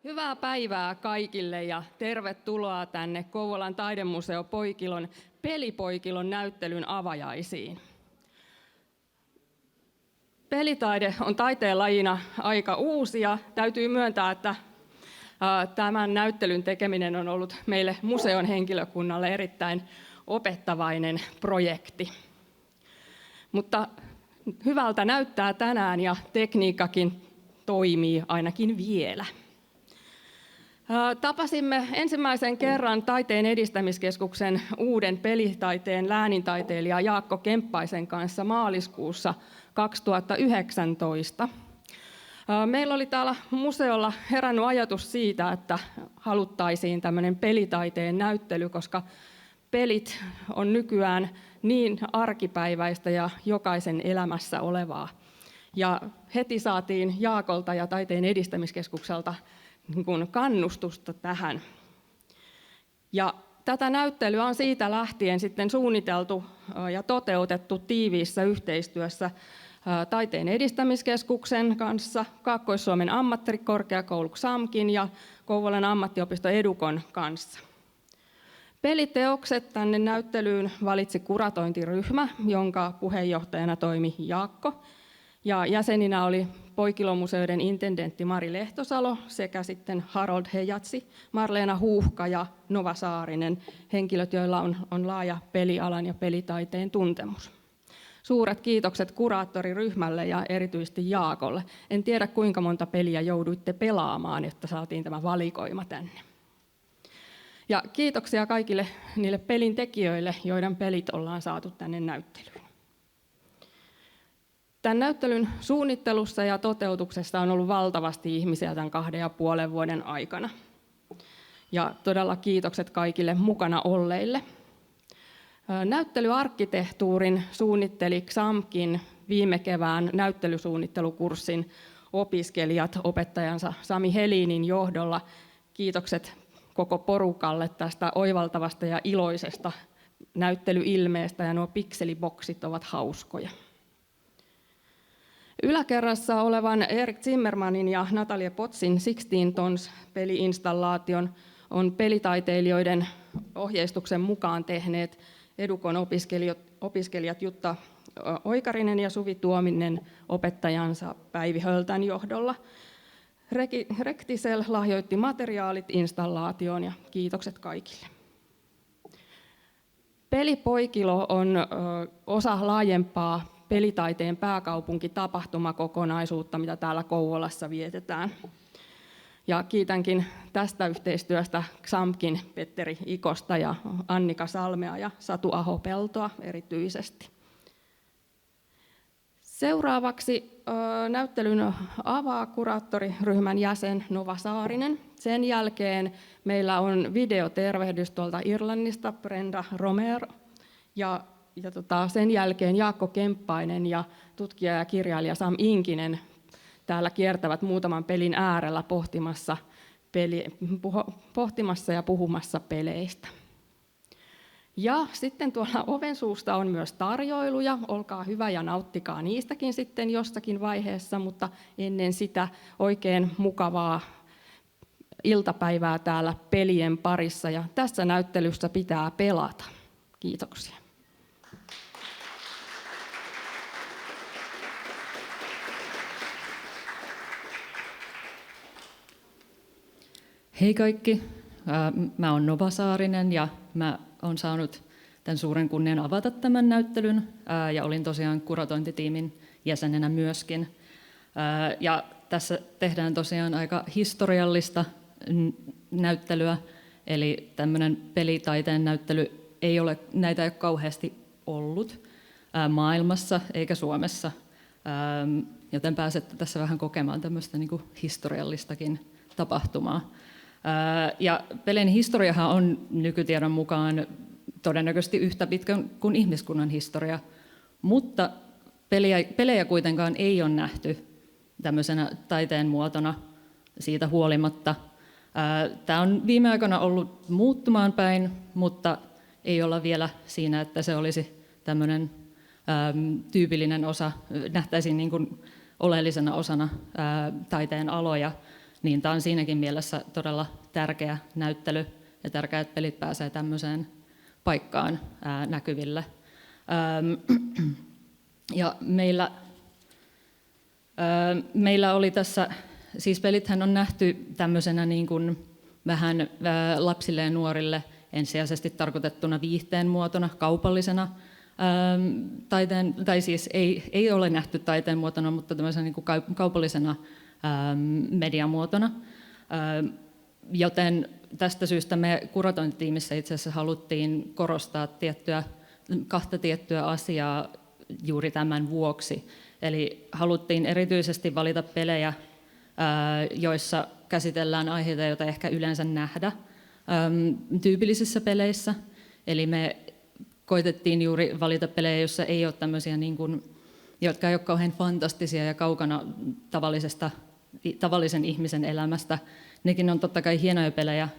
Hyvää päivää kaikille ja tervetuloa tänne Kouvolan taidemuseo Poikilon Pelipoikilon näyttelyn avajaisiin. Pelitaide on taiteenlajina aika uusi ja täytyy myöntää, että tämän näyttelyn tekeminen on ollut meille museon henkilökunnalle erittäin opettavainen projekti. Mutta hyvältä näyttää tänään ja tekniikkakin toimii ainakin vielä. Tapasimme ensimmäisen kerran Taiteen edistämiskeskuksen uuden pelitaiteen läänintaiteilija Jaakko Kemppaisen kanssa maaliskuussa 2019. Meillä oli täällä museolla herännyt ajatus siitä, että haluttaisiin tämmöinen pelitaiteen näyttely, koska pelit on nykyään niin arkipäiväistä ja jokaisen elämässä olevaa. Ja heti saatiin Jaakolta ja Taiteen edistämiskeskukselta kannustusta tähän. Ja tätä näyttelyä on siitä lähtien sitten suunniteltu ja toteutettu tiiviissä yhteistyössä Taiteen edistämiskeskuksen kanssa, Kaakkois-Suomen ammattikorkeakoulu XAMKin ja Kouvolan ammattiopisto Edukon kanssa. Peliteokset tänne näyttelyyn valitsi kuratointiryhmä, jonka puheenjohtajana toimi Jaakko. Ja jäseninä oli Poikilomuseoiden intendentti Mari Lehtosalo sekä sitten Harold Hejatsi, Marleena Huuhka ja Nova Saarinen, henkilöt, joilla on laaja pelialan ja pelitaiteen tuntemus. Suuret kiitokset kuraattoriryhmälle ja erityisesti Jaakolle. En tiedä, kuinka monta peliä jouduitte pelaamaan, jotta saatiin tämä valikoima tänne. Ja kiitoksia kaikille niille pelin tekijöille, joiden pelit ollaan saatu tänne näyttelyyn. Tämän näyttelyn suunnittelussa ja toteutuksessa on ollut valtavasti ihmisiä tämän 2,5 vuoden aikana. Ja todella kiitokset kaikille mukana olleille. Näyttelyarkkitehtuurin suunnitteli XAMKin viime kevään näyttelysuunnittelukurssin opiskelijat opettajansa Sami Helinin johdolla. Kiitokset koko porukalle tästä oivaltavasta ja iloisesta näyttelyilmeestä, ja nuo pikseliboksit ovat hauskoja. Yläkerrassa olevan Erik Zimmermanin ja Natalie Potsin 16 Tons peliinstallaation on pelitaiteilijoiden ohjeistuksen mukaan tehneet Edukon opiskelijat Jutta Oikarinen ja Suvi Tuominen opettajansa Päivi Höltän johdolla. Rektisel lahjoitti materiaalit installaatioon ja kiitokset kaikille. Pelipoikilo on osa laajempaa pelitaiteen pääkaupunkitapahtumakokonaisuutta, mitä täällä Kouvolassa vietetään. Ja kiitänkin tästä yhteistyöstä XAMKin Petteri Ikosta ja Annika Salmea ja Satu Aho-Peltoa erityisesti. Seuraavaksi näyttelyn avaa kuraattoriryhmän jäsen Nova Saarinen. Sen jälkeen meillä on videotervehdys tuolta Irlannista, Brenda Romero, ja sen jälkeen Jaakko Kemppainen ja tutkija ja kirjailija Sam Inkinen täällä kiertävät muutaman pelin äärellä pohtimassa ja puhumassa peleistä. Ja sitten tuolla oven suusta on myös tarjoiluja. Olkaa hyvä ja nauttikaa niistäkin sitten jossakin vaiheessa, mutta ennen sitä oikein mukavaa iltapäivää täällä pelien parissa. Ja tässä näyttelyssä pitää pelata. Kiitoksia. Hei kaikki, mä oon Nova Saarinen ja mä oon saanut tämän suuren kunnian avata tämän näyttelyn ja olin tosiaan kuratointitiimin jäsenenä myöskin. Ja tässä tehdään tosiaan aika historiallista näyttelyä, eli tämmöinen pelitaiteen näyttely näitä ei ole kauheasti ollut maailmassa eikä Suomessa, joten pääsette tässä vähän kokemaan tämmöistä niin kuin historiallistakin tapahtumaa. Ja pelien historiahan on nykytiedon mukaan todennäköisesti yhtä pitkä kuin ihmiskunnan historia, mutta pelejä kuitenkaan ei ole nähty tämmöisenä taiteen muotona siitä huolimatta. Tämä on viime aikoina ollut muuttumaan päin, mutta ei olla vielä siinä, että se olisi tämmöinen tyypillinen osa, nähtäisiin niin kuin oleellisena osana taiteen aloja. niin tämä on siinäkin mielessä todella tärkeä näyttely ja tärkeää, että pelit pääsee tämmöiseen paikkaan näkyville. Ja meillä oli tässä, siis pelithän on nähty tämmöisenä niin kuin vähän lapsille ja nuorille ensisijaisesti tarkoitettuna viihteen muotona, kaupallisena taiteen, tai siis ei ole nähty taiteen muotona, mutta tämmöisenä niin kuin kaupallisena mediamuotona. Joten tästä syystä me kuratointitiimissä itse asiassa haluttiin korostaa kahta tiettyä asiaa juuri tämän vuoksi. Eli haluttiin erityisesti valita pelejä, joissa käsitellään aiheita, joita ehkä yleensä nähdä tyypillisissä peleissä. Eli me koitettiin juuri valita pelejä, joissa ei ole tämmöisiä, niin kuin, jotka ei ole kauhean fantastisia ja kaukana tavallisen ihmisen elämästä. Nekin on totta kai hienoja pelejä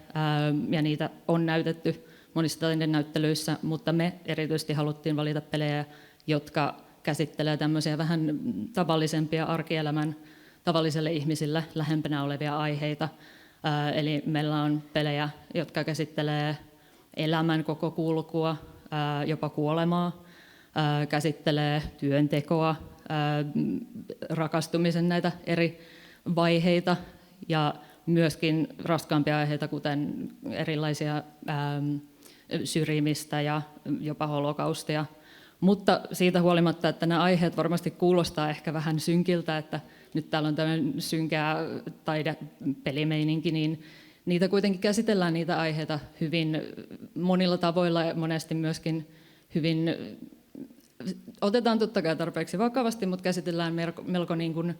ja niitä on näytetty monissa taidenäyttelyissä, mutta me erityisesti haluttiin valita pelejä, jotka käsittelee tämmöisiä vähän tavallisempia arkielämän tavalliselle ihmisille lähempänä olevia aiheita. Eli meillä on pelejä, jotka käsittelee elämän koko kulkua, jopa kuolemaa, käsittelee työntekoa, rakastumisen näitä eri vaiheita ja myöskin raskaampia aiheita, kuten erilaisia syrjimistä ja jopa holokaustia. Mutta siitä huolimatta, että nämä aiheet varmasti kuulostaa ehkä vähän synkiltä, että nyt täällä on tämmöinen synkää taidepelimeininki, niin niitä kuitenkin käsitellään niitä aiheita hyvin monilla tavoilla ja monesti myöskin hyvin, otetaan totta kai tarpeeksi vakavasti, mutta käsitellään melko niin kuin,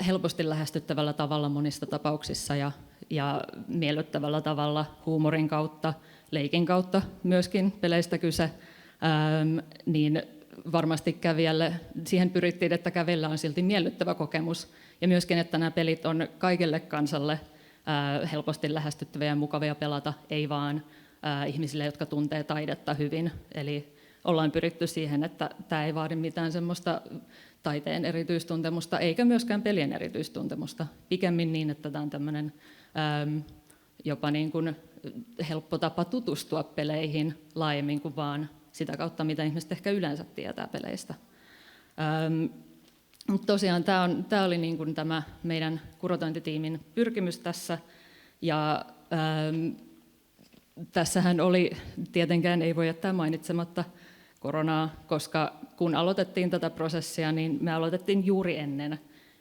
helposti lähestyttävällä tavalla monissa tapauksissa ja miellyttävällä tavalla huumorin kautta, leikin kautta myöskin peleistä kyse, niin varmasti kävijälle siihen pyrittiin, että kävijällä on silti miellyttävä kokemus ja myöskin, että nämä pelit on kaikelle kansalle helposti lähestyttäviä ja mukavia pelata, ei vaan ihmisille, jotka tuntee taidetta hyvin. Eli ollaan pyritty siihen, että tämä ei vaadi mitään semmoista taiteen erityistuntemusta, eikä myöskään pelien erityistuntemusta. Pikemmin niin, että tämä on tämmöinen jopa niin kuin helppo tapa tutustua peleihin laajemmin kuin vaan sitä kautta, mitä ihmiset ehkä yleensä tietää peleistä. Mutta tosiaan tämä oli niin kuin tämä meidän kuratointitiimin pyrkimys tässä. Ja tässähän oli, tietenkään ei voi jättää mainitsematta koronaa, koska kun aloitettiin tätä prosessia, niin me aloitettiin juuri ennen,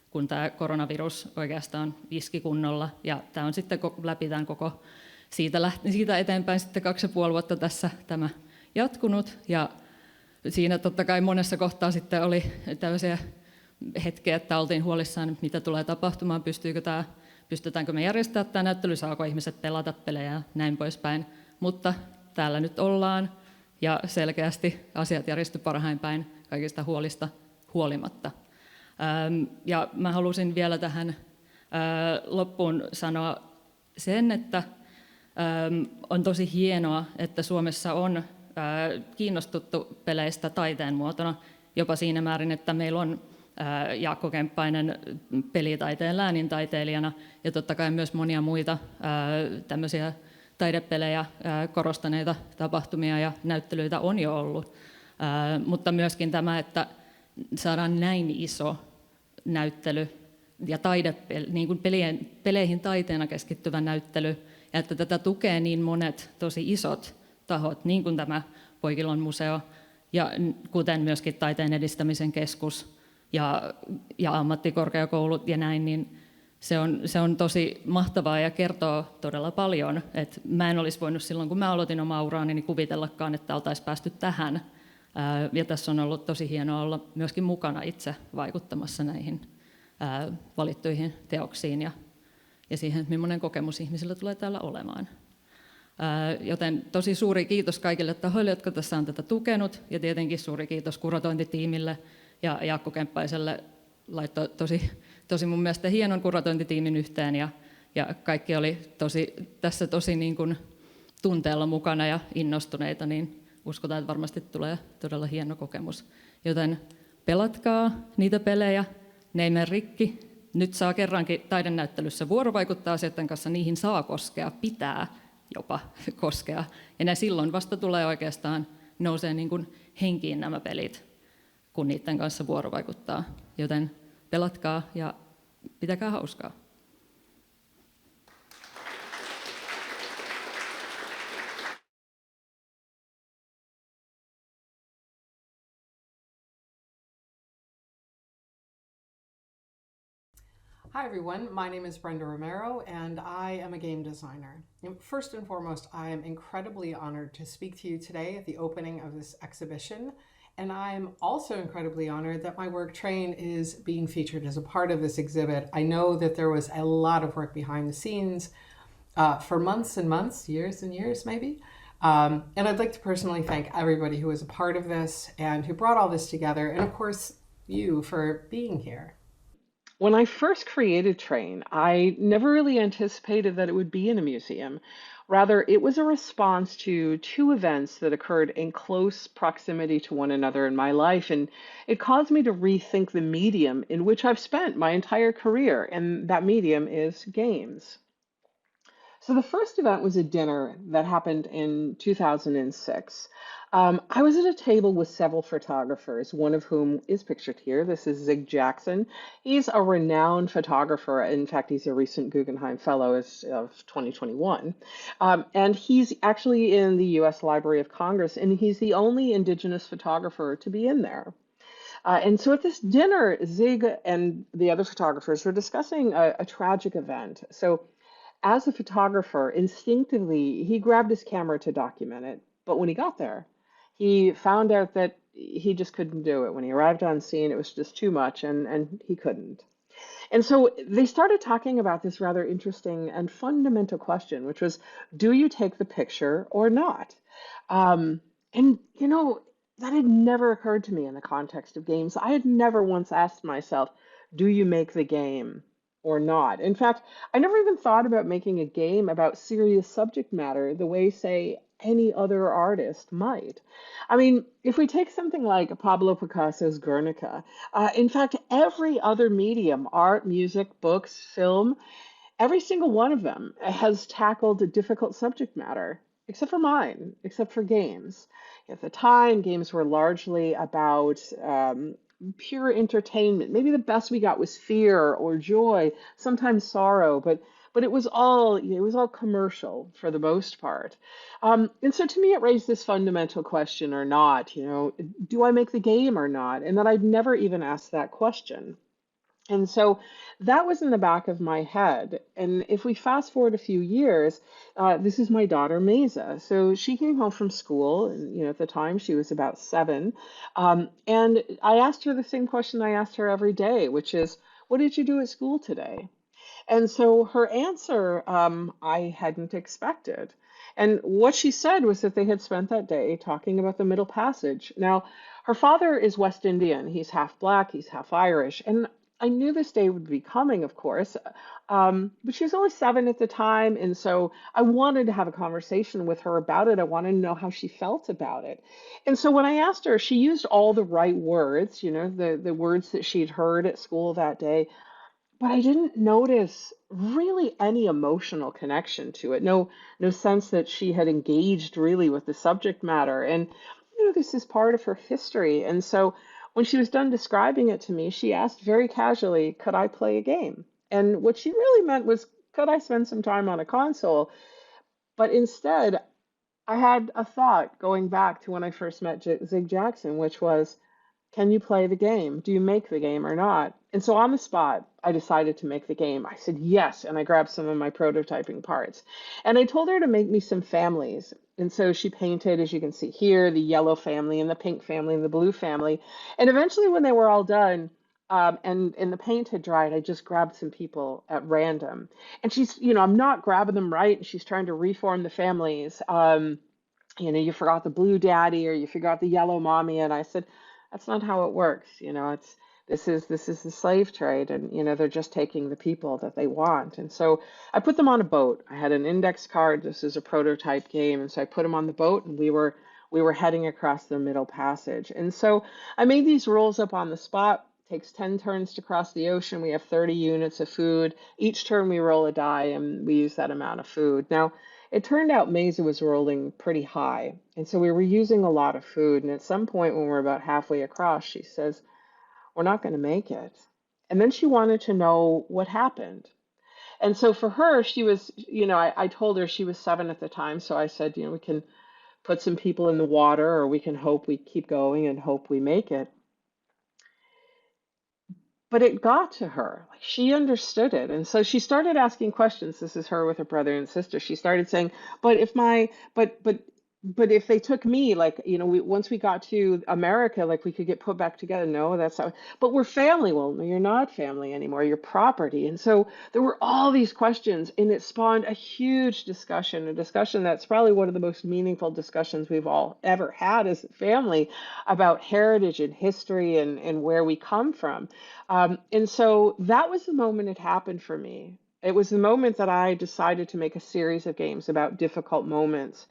kun tämä koronavirus oikeastaan iski kunnolla. Ja tämä on sitten läpi tämän koko siitä eteenpäin sitten 2,5 vuotta tässä tämä jatkunut. Ja siinä totta kai monessa kohtaa sitten oli tällaisia hetkiä, että oltiin huolissaan, mitä tulee tapahtumaan, pystytäänkö me järjestämään tämä näyttely, saako ihmiset pelata pelejä ja näin poispäin. Mutta täällä nyt ollaan ja selkeästi asiat järjesty parhain päin kaikista huolista huolimatta. Ja mä halusin vielä tähän loppuun sanoa sen, että on tosi hienoa, että Suomessa on kiinnostuttu peleistä taiteen muotona, jopa siinä määrin, että meillä on Jaakko Kemppainen pelitaiteen läänintaiteilijana ja totta kai myös monia muita tämmöisiä taidepelejä korostaneita tapahtumia ja näyttelyitä on jo ollut. Mutta myöskin tämä, että saadaan näin iso näyttely ja niin kuin peleihin taiteena keskittyvä näyttely, ja että tätä tukee niin monet tosi isot tahot, niin kuin tämä Poikilon museo, ja kuten myöskin Taiteen edistämisen keskus ja ammattikorkeakoulut ja näin, niin se on tosi mahtavaa ja kertoo todella paljon. Et mä en olisi voinut silloin, kun mä aloitin omaa uraani, niin kuvitellakaan, että oltaisiin päästy tähän. Ja tässä on ollut tosi hienoa olla myöskin mukana itse vaikuttamassa näihin valittuihin teoksiin ja siihen, millainen kokemus ihmisillä tulee täällä olemaan. Joten tosi suuri kiitos kaikille tahoille, jotka tässä on tätä tukenut, ja tietenkin suuri kiitos kuratointitiimille ja Jaakko Kemppaiselle laittoi tosi mun mielestä hienon kuratointitiimin yhteen, ja kaikki oli tässä tosi niin kuin tunteella mukana ja innostuneita, niin uskotaan, että varmasti tulee todella hieno kokemus. Joten pelatkaa niitä pelejä, ne ei mene rikki, Nyt saa kerrankin taidenäyttelyssä vuorovaikuttaa asioiden kanssa, niihin saa koskea, pitää jopa koskea. Ja ne silloin vasta tulee oikeastaan, nousee niin kuin henkiin nämä pelit, kun niiden kanssa vuorovaikuttaa. Joten pelatkaa ja pitäkää hauskaa. Hi everyone, my name is Brenda Romero and I am a game designer. First and foremost, I am incredibly honored to speak to you today at the opening of this exhibition. And I'm also incredibly honored that my work Train is being featured as a part of this exhibit. I know that there was a lot of work behind the scenes for months and months, years and years maybe. And I'd like to personally thank everybody who was a part of this and who brought all this together. And of course, you for being here. When I first created Train, I never really anticipated that it would be in a museum. Rather, it was a response to two events that occurred in close proximity to one another in my life, and it caused me to rethink the medium in which I've spent my entire career, and that medium is games. So the first event was a dinner that happened in 2006. I was at a table with several photographers, one of whom is pictured here. This is Zig Jackson. He's a renowned photographer. In fact, he's a recent Guggenheim Fellow of 2021. And he's actually in the US Library of Congress, and he's the only Indigenous photographer to be in there. And so at this dinner, Zig and the other photographers were discussing a tragic event. So as a photographer, instinctively, he grabbed his camera to document it. But when he got there, he found out that he just couldn't do it. When he arrived on scene, it was just too much, and he couldn't. And so they started talking about this rather interesting and fundamental question, which was, do you take the picture or not? And, you know, that had never occurred to me in the context of games. I had never once asked myself, do you make the game or not? In fact, I never even thought about making a game about serious subject matter the way, say, any other artist might. I mean, if we take something like Pablo Picasso's Guernica, in fact, every other medium, art, music, books, film, every single one of them has tackled a difficult subject matter, except for mine, except for games. At the time, games were largely about pure entertainment. Maybe the best we got was fear or joy, sometimes sorrow, but it was all commercial for the most part. And so to me, it raised this fundamental question or not, do I make the game or not? And that I'd never even asked that question. And so that was in the back of my head. And if we fast forward a few years, this is my daughter, Mesa. So she came home from school, and at the time she was about 7. And I asked her the same question I asked her every day, which is, what did you do at school today? And so her answer, I hadn't expected. And what she said was that they had spent that day talking about the Middle Passage. Now, her father is West Indian. He's half black, he's half Irish. And I knew this day would be coming, of course, but she was only 7 at the time, and so I wanted to have a conversation with her about it. I wanted to know how she felt about it. And so when I asked her, she used all the right words, the words that she'd heard at school that day, but I didn't notice really any emotional connection to it. No sense that she had engaged really with the subject matter. And this is part of her history. And so when she was done describing it to me, she asked very casually, could I play a game? And what she really meant was, could I spend some time on a console? But instead, I had a thought going back to when I first met Zig Jackson, which was, can you play the game? Do you make the game or not? And so on the spot, I decided to make the game. I said yes, and I grabbed some of my prototyping parts. And I told her to make me some families. And so she painted, as you can see here, the yellow family and the pink family and the blue family. And eventually when they were all done, and the paint had dried, I just grabbed some people at random. And she's, I'm not grabbing them right, and she's trying to reform the families. You forgot the blue daddy or you forgot the yellow mommy. And I said, that's not how it works. This is the slave trade, and they're just taking the people that they want. And so I put them on a boat. I had an index card. This is a prototype game, and so I put them on the boat, and we were heading across the Middle Passage. And so I made these rules up on the spot. takes 10 turns to cross the ocean. We have 30 units of food. Each turn we roll a die and we use that amount of food. Now, it turned out Mesa was rolling pretty high. And so we were using a lot of food. And at some point when we're about halfway across, she says, we're not going to make it. And then she wanted to know what happened. And so for her, she was, I told her she was 7 at the time. So I said, we can put some people in the water or we can hope we keep going and hope we make it. But it got to her. Like she understood it. And so she started asking questions. This is her with her brother and sister. She started saying, but if they took me, like, once we got to America, like we could get put back together. No, that's not, but we're family. Well, no, you're not family anymore. You're property. And so there were all these questions and it spawned a huge discussion, a discussion that's probably one of the most meaningful discussions we've all ever had as a family about heritage and history and where we come from. And so that was the moment it happened for me. It was the moment that I decided to make a series of games about difficult moments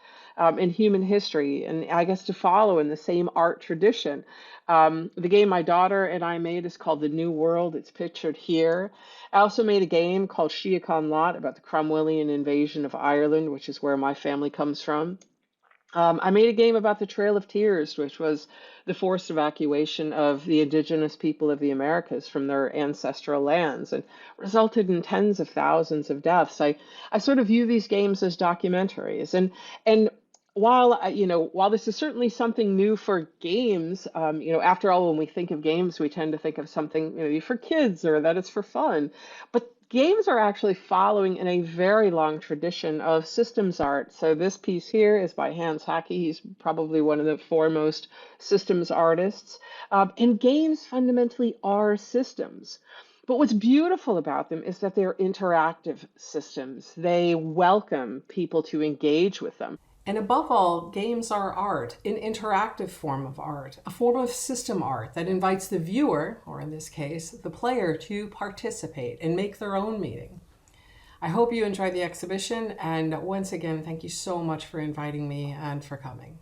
in human history, and I guess to follow in the same art tradition. The game my daughter and I made is called The New World. It's pictured here. I also made a game called Shia Khan Lot about the Cromwellian invasion of Ireland, which is where my family comes from. I made a game about the Trail of Tears, which was the forced evacuation of the indigenous people of the Americas from their ancestral lands and resulted in tens of thousands of deaths. I sort of view these games as documentaries. And while this is certainly something new for games, after all, when we think of games, we tend to think of something maybe for kids or that it's for fun. But games are actually following in a very long tradition of systems art. So this piece here is by Hans Hacke. He's probably one of the foremost systems artists. And games fundamentally are systems. But what's beautiful about them is that they're interactive systems. They welcome people to engage with them. And above all, games are art, an interactive form of art, a form of system art that invites the viewer, or in this case, the player, to participate and make their own meaning. I hope you enjoyed the exhibition, and once again, thank you so much for inviting me and for coming.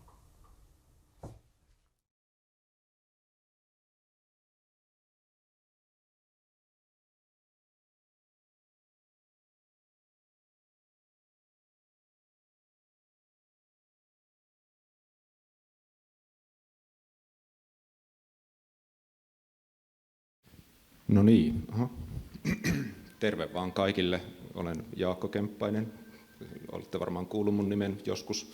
No niin, terve vaan kaikille. Olen Jaakko Kemppainen. Olette varmaan kuullut mun nimen joskus.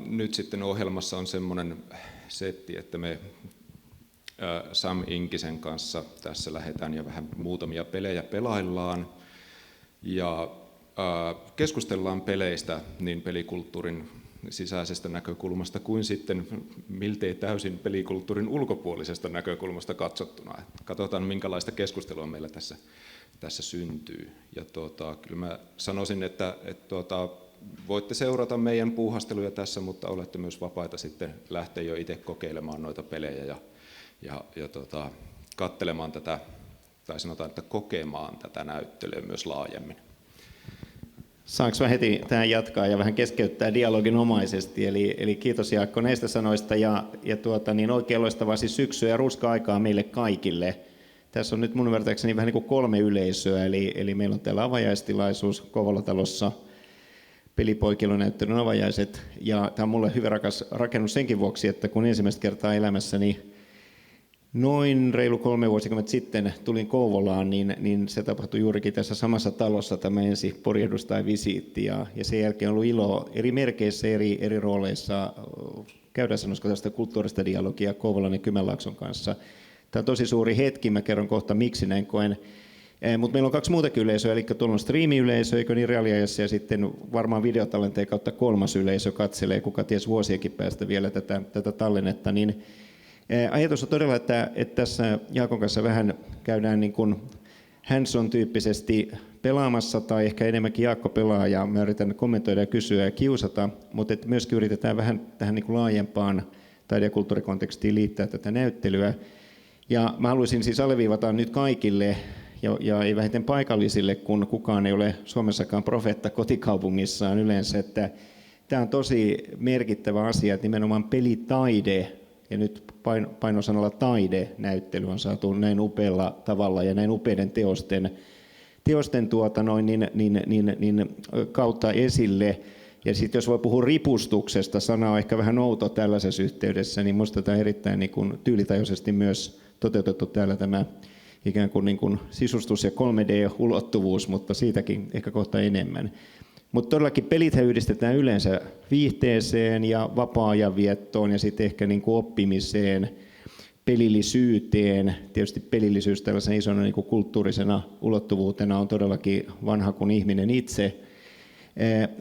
Nyt sitten ohjelmassa on semmoinen setti, että me Sam Inkisen kanssa tässä lähdetään ja vähän muutamia pelejä pelaillaan. Ja keskustellaan peleistä niin pelikulttuurin sisäisestä näkökulmasta kuin sitten miltei täysin pelikulttuurin ulkopuolisesta näkökulmasta katsottuna. Katsotaan, minkälaista keskustelua meillä tässä syntyy. Ja kyllä mä sanoisin, että voitte seurata meidän puuhasteluja tässä, mutta olette myös vapaita sitten lähteä jo itse kokeilemaan noita pelejä ja katselemaan tätä, tai sanotaan, että kokemaan tätä näyttelyä myös laajemmin. Saanko mä heti tähän jatkaa ja vähän keskeyttää dialoginomaisesti, eli kiitos Jaakko näistä sanoista ja oikein loistavaa siis syksyä ja ruska-aikaa meille kaikille. Tässä on nyt mun ymmärtääkseni vähän niin kuin 3 yleisöä, eli meillä on täällä avajaistilaisuus Kouvolatalossa, pelipoikilunäyttelyn avajaiset, ja tämä on mulle hyvin rakas rakennus senkin vuoksi, että kun ensimmäistä kertaa elämässäni noin reilu 3 vuosikymmentä sitten tulin Kouvolaan, niin se tapahtui juurikin tässä samassa talossa tämä ensi purjehdus tai visiitti, ja sen jälkeen on ollut ilo eri merkeissä, eri rooleissa käydä sanoisiko tästä kulttuurista dialogia Kouvolan ja Kymenlaakson kanssa. Tämä on tosi suuri hetki, mä kerron kohta miksi näin koen. Mutta meillä on 2 muutakin yleisöä, eli tuolla on striimi-yleisö, eikö niin reaaliajassa, ja sitten varmaan videotallenteen kautta 3. yleisö katselee, kuka ties vuosienkin päästä vielä tätä tallennetta. Niin ajatus on todella, että tässä Jaakon kanssa vähän käydään niin kuin hands-on-tyyppisesti pelaamassa, tai ehkä enemmänkin Jaakko pelaa, ja mä yritän kommentoida ja kysyä ja kiusata, mutta että myöskin yritetään vähän tähän niin kuin laajempaan taide- ja kulttuurikontekstiin liittää tätä näyttelyä. Ja mä haluaisin siis alleviivata nyt kaikille, ja ei vähiten paikallisille, kun kukaan ei ole Suomessakaan profeetta kotikaupungissaan yleensä, että tämä on tosi merkittävä asia, että nimenomaan pelitaide ja nyt painosanalla taidenäyttely on saatu näin upealla tavalla ja näin upeiden teosten kautta esille. Ja sitten jos voi puhua ripustuksesta, sana on ehkä vähän outo tällaisessa yhteydessä, niin minusta tämä erittäin niin kuin tyylitajuisesti myös toteutettu täällä tämä ikään kuin sisustus ja 3D-ulottuvuus, mutta siitäkin ehkä kohta enemmän. Mutta todellakin pelithän yhdistetään yleensä viihteeseen ja vapaa-ajan viettoon ja sitten ehkä niin kuin oppimiseen, pelillisyyteen. Tietysti pelillisyys tällaisena isona niin kuin kulttuurisena ulottuvuutena on todellakin vanha kuin ihminen itse.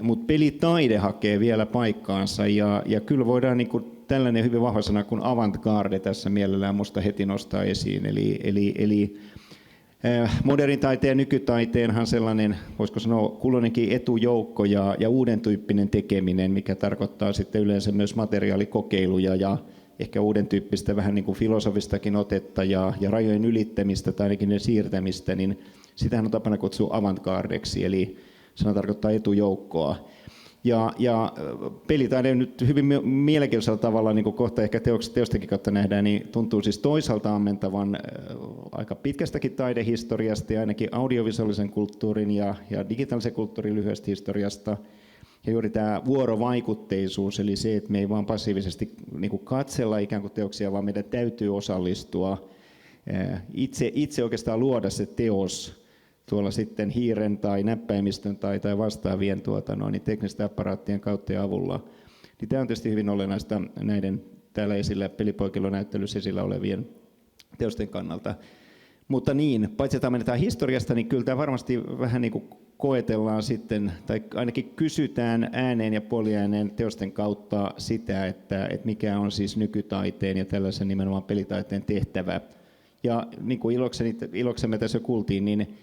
Mutta pelitaide hakee vielä paikkaansa ja kyllä voidaan niin kuin tällainen hyvin vahva sana kuin avantgarde tässä mielellään musta heti nostaa esiin. Eli modernin taiteen ja nykytaiteenhan sellainen, voisiko sanoa, kulloinenkin etujoukko ja uuden tyyppinen tekeminen, mikä tarkoittaa sitten yleensä myös materiaalikokeiluja ja ehkä uuden tyyppistä vähän niin kuin filosofistakin otetta ja rajojen ylittämistä tai ainakin ne siirtämistä, niin sitähän on tapana kutsua avantgardeksi, eli sana tarkoittaa etujoukkoa. Ja pelitaide nyt hyvin mielenkiintoisella tavalla, niin kuin kohta ehkä teostenkin kautta nähdään, niin tuntuu siis toisaalta ammentavan aika pitkästäkin taidehistoriasta ja ainakin audiovisuaalisen kulttuurin ja digitaalisen kulttuurin lyhyestä historiasta. Ja juuri tämä vuorovaikutteisuus, eli se, että me ei vaan passiivisesti niin kuin katsella ikään kuin teoksia, vaan meidän täytyy osallistua, itse oikeastaan luoda se teos tuolla sitten hiiren tai näppäimistön tai vastaavien niin teknisten apparaattien kautta ja avulla. Niin tämä on tietysti hyvin olennaista näiden täällä esillä pelipoikilonäyttelyssä esillä olevien teosten kannalta. Mutta niin, paitsi että menetään historiasta, niin kyllä tämä varmasti vähän niin kuin koetellaan sitten, tai ainakin kysytään ääneen ja puoliääneen teosten kautta sitä, että mikä on siis nykytaiteen ja tällaisen nimenomaan pelitaiteen tehtävä. Ja niin kuin iloksemme tässä jo kuultiin, niin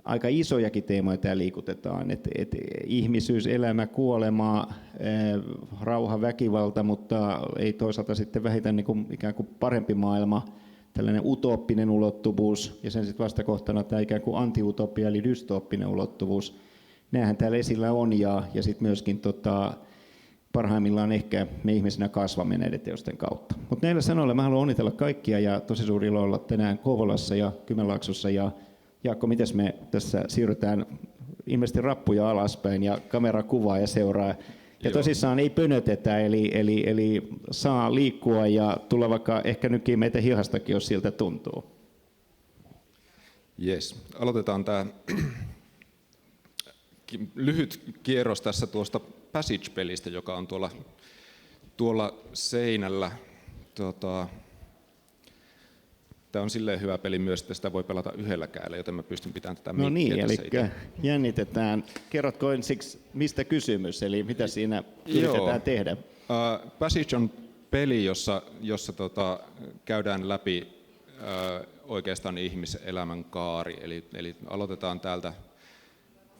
aika isojakin teemoja täällä liikutetaan, että ihmisyys, elämä, kuolema, rauha, väkivalta, mutta ei toisaalta sitten vähiten niin kuin ikään kuin parempi maailma, tällainen utooppinen ulottuvuus ja sen sitten vastakohtana tämä ikään kuin antiutopia eli dystooppinen ulottuvuus. Nämähän täällä esillä on ja sitten myöskin parhaimmillaan ehkä me ihmisinä kasvamme näiden teosten kautta. Mutta näillä sanoilla mä haluan onnitella kaikkia ja tosi suuri ilo olla tänään Kouvolassa ja Kymenlaaksossa ja Jaakko, miten me tässä siirrytään ilmeisesti rappuja alaspäin ja kamera kuvaa ja seuraa. Ja tosissaan ei pönötetä, eli saa liikkua ja tulla vaikka ehkä nytkin meitä hihastakin, jos siltä tuntuu. Yes. Aloitetaan tämä lyhyt kierros tässä tuosta Passage-pelistä, joka on tuolla seinällä. Tämä on silleen hyvä peli myös, että sitä voi pelata yhdellä kädellä, joten mä pystyn pitämään tätä mikkiä tässä itse. Jännitetään. Kerrotko ensiksi, mistä kysymys, eli mitä siinä yritetään tehdä? Passage on peli, jossa käydään läpi oikeastaan ihmiselämän kaari. Eli aloitetaan täältä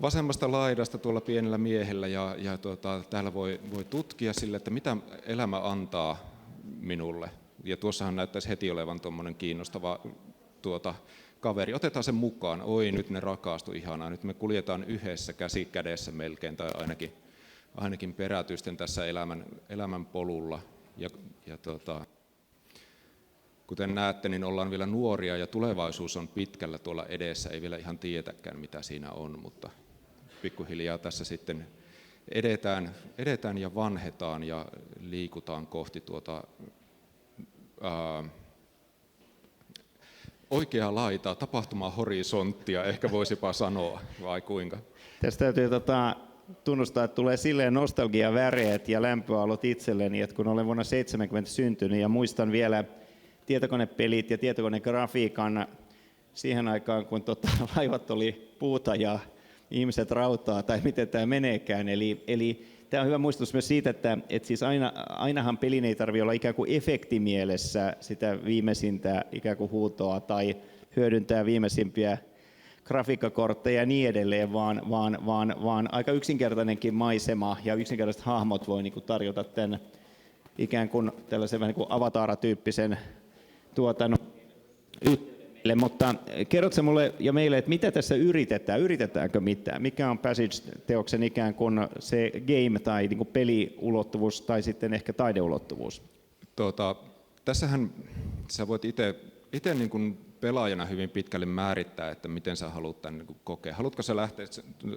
vasemmasta laidasta tuolla pienellä miehellä ja täällä voi tutkia sille, että mitä elämä antaa minulle. Ja tuossahan näyttäisi heti olevan tuommoinen kiinnostava kaveri. Otetaan sen mukaan. Oi, nyt ne rakastu ihanaa. Nyt me kuljetaan yhdessä käsi kädessä melkein, tai ainakin perätysten tässä elämän polulla. Kuten näette, niin ollaan vielä nuoria ja tulevaisuus on pitkällä tuolla edessä. Ei vielä ihan tiedetäkään, mitä siinä on, mutta pikkuhiljaa tässä sitten edetään ja vanhetaan ja liikutaan kohti oikeaa laitaa, tapahtumahorisonttia, ehkä voisipa sanoa, vai kuinka? Tästä täytyy tunnustaa, että tulee silleen nostalgiaväreet ja lämpöalot itselleni, että kun olen vuonna 1970 syntynyt ja muistan vielä tietokonepelit ja tietokonegrafiikan siihen aikaan, kun laivat oli puuta ja ihmiset rautaa, tai miten tämä meneekään. Eli tämä on hyvä muistutus myös siitä, että siis ainahan pelin ei tarvitse olla ikään kuin efektimielessä sitä viimeisintä ikään kuin huutoa tai hyödyntää viimeisimpiä grafiikkakortteja ja niin edelleen, vaan aika yksinkertainenkin maisema ja yksinkertaiset hahmot voi niin kuin tarjota tämän ikään kuin tällaisen vähän niin kuin avataratyyppisen mutta kerrotko mulle ja meille, että mitä tässä yritetään? Yritetäänkö mitään? Mikä on Passage-teoksen ikään kuin se game tai niin kuin peliulottuvuus tai sitten ehkä taideulottuvuus? tässähän sä voit itse niin kuin pelaajana hyvin pitkälle määrittää, että miten sä haluat tämän niin kuin kokea. Haluatko sä lähteä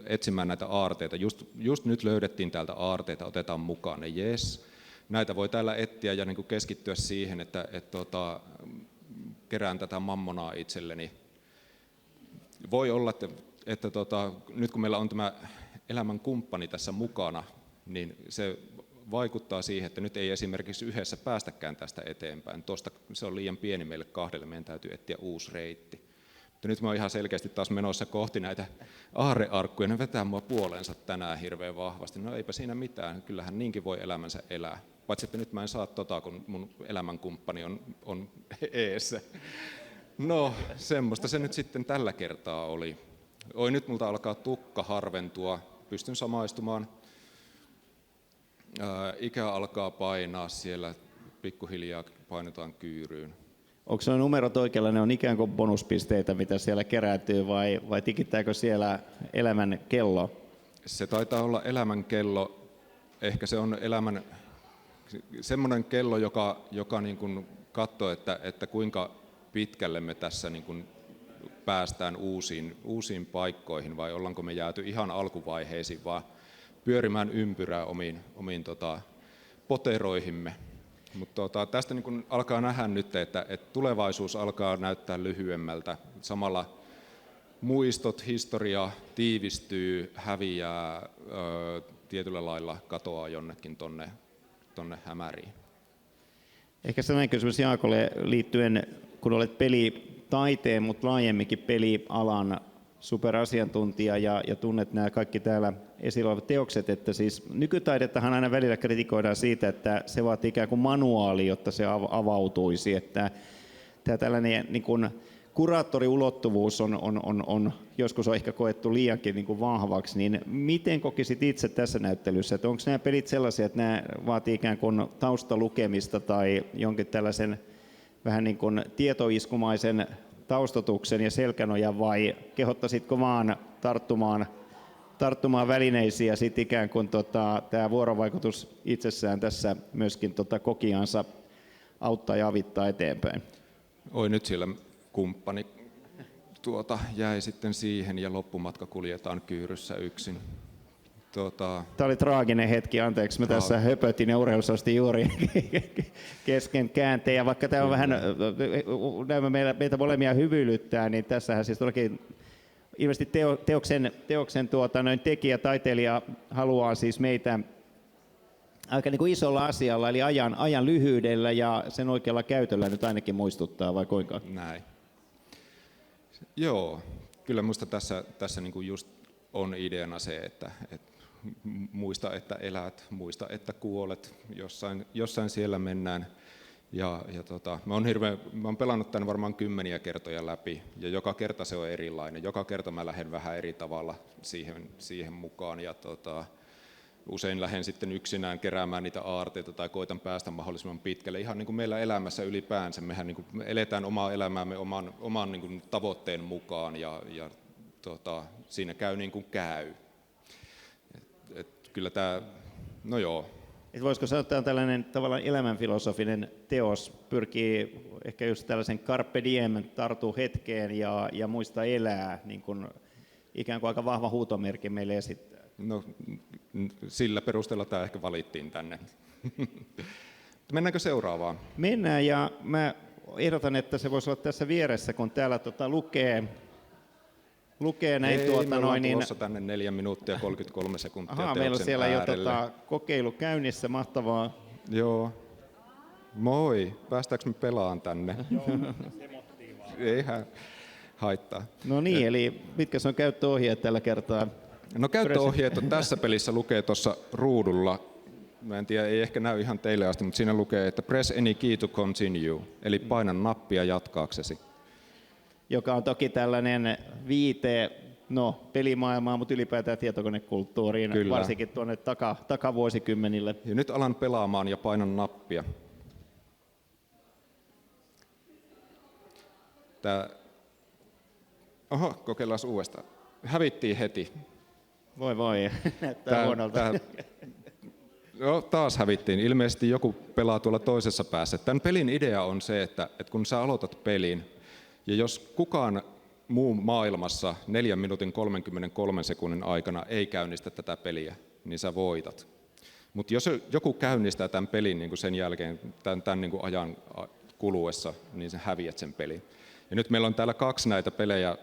etsimään näitä aarteita? Just nyt löydettiin täältä aarteita, otetaan mukaan ne, jes. Näitä voi täällä etsiä ja niin kuin keskittyä siihen, että kerään tätä mammonaa itselleni. Voi olla, että nyt kun meillä on tämä elämän kumppani tässä mukana, niin se vaikuttaa siihen, että nyt ei esimerkiksi yhdessä päästäkään tästä eteenpäin. Se on liian pieni meille kahdelle, meidän täytyy etsiä uusi reitti. Mutta nyt mä oon ihan selkeästi taas menossa kohti näitä aarrearkkuja, ne vetää mua puoleensa tänään hirveän vahvasti. No eipä siinä mitään, kyllähän niinkin voi elämänsä elää. Paitsi että nyt mä en saa kun mun elämänkumppani on eessä. No, semmoista se nyt sitten tällä kertaa oli. Nyt multa alkaa tukka harventua, pystyn samaistumaan. Ikä alkaa painaa siellä, pikkuhiljaa painetaan kyyryyn. Onko nuo numerot oikealla, ne on ikään kuin bonuspisteitä, mitä siellä kerääntyy, vai tikittääkö siellä elämän kello? Se taitaa olla elämän kello. Ehkä se on semmoinen kello, joka niin kuin katsoo, että kuinka pitkälle me tässä niin kuin päästään uusiin paikkoihin, vai ollaanko me jääty ihan alkuvaiheisiin, vaan pyörimään ympyrää omiin poteroihimme. Mutta tästä niin kun alkaa nähdä nyt, että tulevaisuus alkaa näyttää lyhyemmältä. Samalla muistot, historia tiivistyy, häviää, tietyllä lailla katoaa jonnekin tonne hämäriin. Ehkä sellainen kysymys Jaakolle liittyen, kun olet pelitaiteen, mutta laajemminkin pelialan superasiantuntija ja tunnet nämä kaikki täällä esillä olevat teokset, että siis nykytaidettahan aina välillä kritikoidaan siitä, että se vaatii ikään kuin manuaali, jotta se avautuisi, että tämä tällainen niin kuin kuraattoriulottuvuus on joskus on ehkä koettu liiankin niin kuin vahvaksi, niin miten kokisit itse tässä näyttelyssä, että onko nämä pelit sellaisia, että nämä vaatii ikään kuin taustalukemista tai jonkin tällaisen vähän niin kuin tietoiskumaisen taustatuksen ja selkänojan, vai kehottaisitko vaan tarttumaan välineisiin ja sitten ikään kuin tämä vuorovaikutus itsessään tässä myöskin kokijansa auttaa ja avittaa eteenpäin? Nyt siellä kumppani jäi sitten siihen ja loppumatka kuljetaan kyyryssä yksin. Tämä oli traaginen hetki, anteeksi, mä tässä höpötin ja urheilusasti juuri kesken käänteen, ja vaikka tämä on vähän, meitä molemmia hyvyylyttää, niin tässähän siis todellakin ilmeisesti teoksen tekijä, taiteilija haluaa siis meitä aika niin kuin isolla asialla, eli ajan lyhyydellä ja sen oikealla käytöllä nyt ainakin muistuttaa, vai kuinka? Näin. Joo, kyllä minusta tässä niin kuin just on ideana se, että muista, että elät, muista, että kuolet, jossain siellä mennään. Mä oon pelannut tämän varmaan 10 kertoja läpi, ja joka kerta se on erilainen. Joka kerta mä lähden vähän eri tavalla siihen mukaan, ja usein lähden sitten yksinään keräämään niitä aarteita tai koitan päästä mahdollisimman pitkälle. Ihan niin kuin meillä elämässä ylipäänsä, mehän niin kuin eletään omaa elämäämme oman niin kuin tavoitteen mukaan, ja siinä käy niin kuin käy. Kyllä tämä, no joo. Voisiko sanoa, että tämä on tällainen tavallaan elämänfilosofinen teos, pyrkii ehkä just tällaisen carpe diem, tartu hetkeen ja muista elää, niin kuin ikään kuin aika vahva huutomerkki meille esittää. No sillä perusteella tämä ehkä valittiin tänne. Mennäänkö seuraavaan? Mennään, ja mä ehdotan, että se voisi olla tässä vieressä, kun täällä lukee näin. Ei, me ollaan tulossa tänne 4 minuuttia 33 sekuntia meillä on siellä äärelle. jo kokeilu käynnissä, mahtavaa. Joo. Moi, päästäänkö me pelaan tänne? Eihän haittaa. No niin, eli mitkä on käyttöohjeet tällä kertaa? No käyttöohjeet on tässä pelissä lukee tuossa ruudulla. Mä en tiedä, ei ehkä näy ihan teille asti, mutta siinä lukee, että press any key to continue, eli paina nappia jatkaaksesi. Joka on toki tällainen viite pelimaailmaa, mutta ylipäätään tietokonekulttuuriin, kyllä, varsinkin tuonne takavuosikymmenille. Ja nyt alan pelaamaan ja painan nappia. Kokeillaan uudestaan. Hävittiin heti. Voi, näyttää huonolta. No, taas hävittiin. Ilmeisesti joku pelaa tuolla toisessa päässä. Tämän pelin idea on se, että kun sä aloitat pelin, ja jos kukaan muu maailmassa 4 minuutin 33 sekunnin aikana ei käynnistä tätä peliä, niin sä voitat. Mutta jos joku käynnistää tämän pelin niin kuin sen jälkeen, tämän niin kuin ajan kuluessa, niin sä häviät sen pelin. Ja nyt meillä on täällä 2 näitä pelejä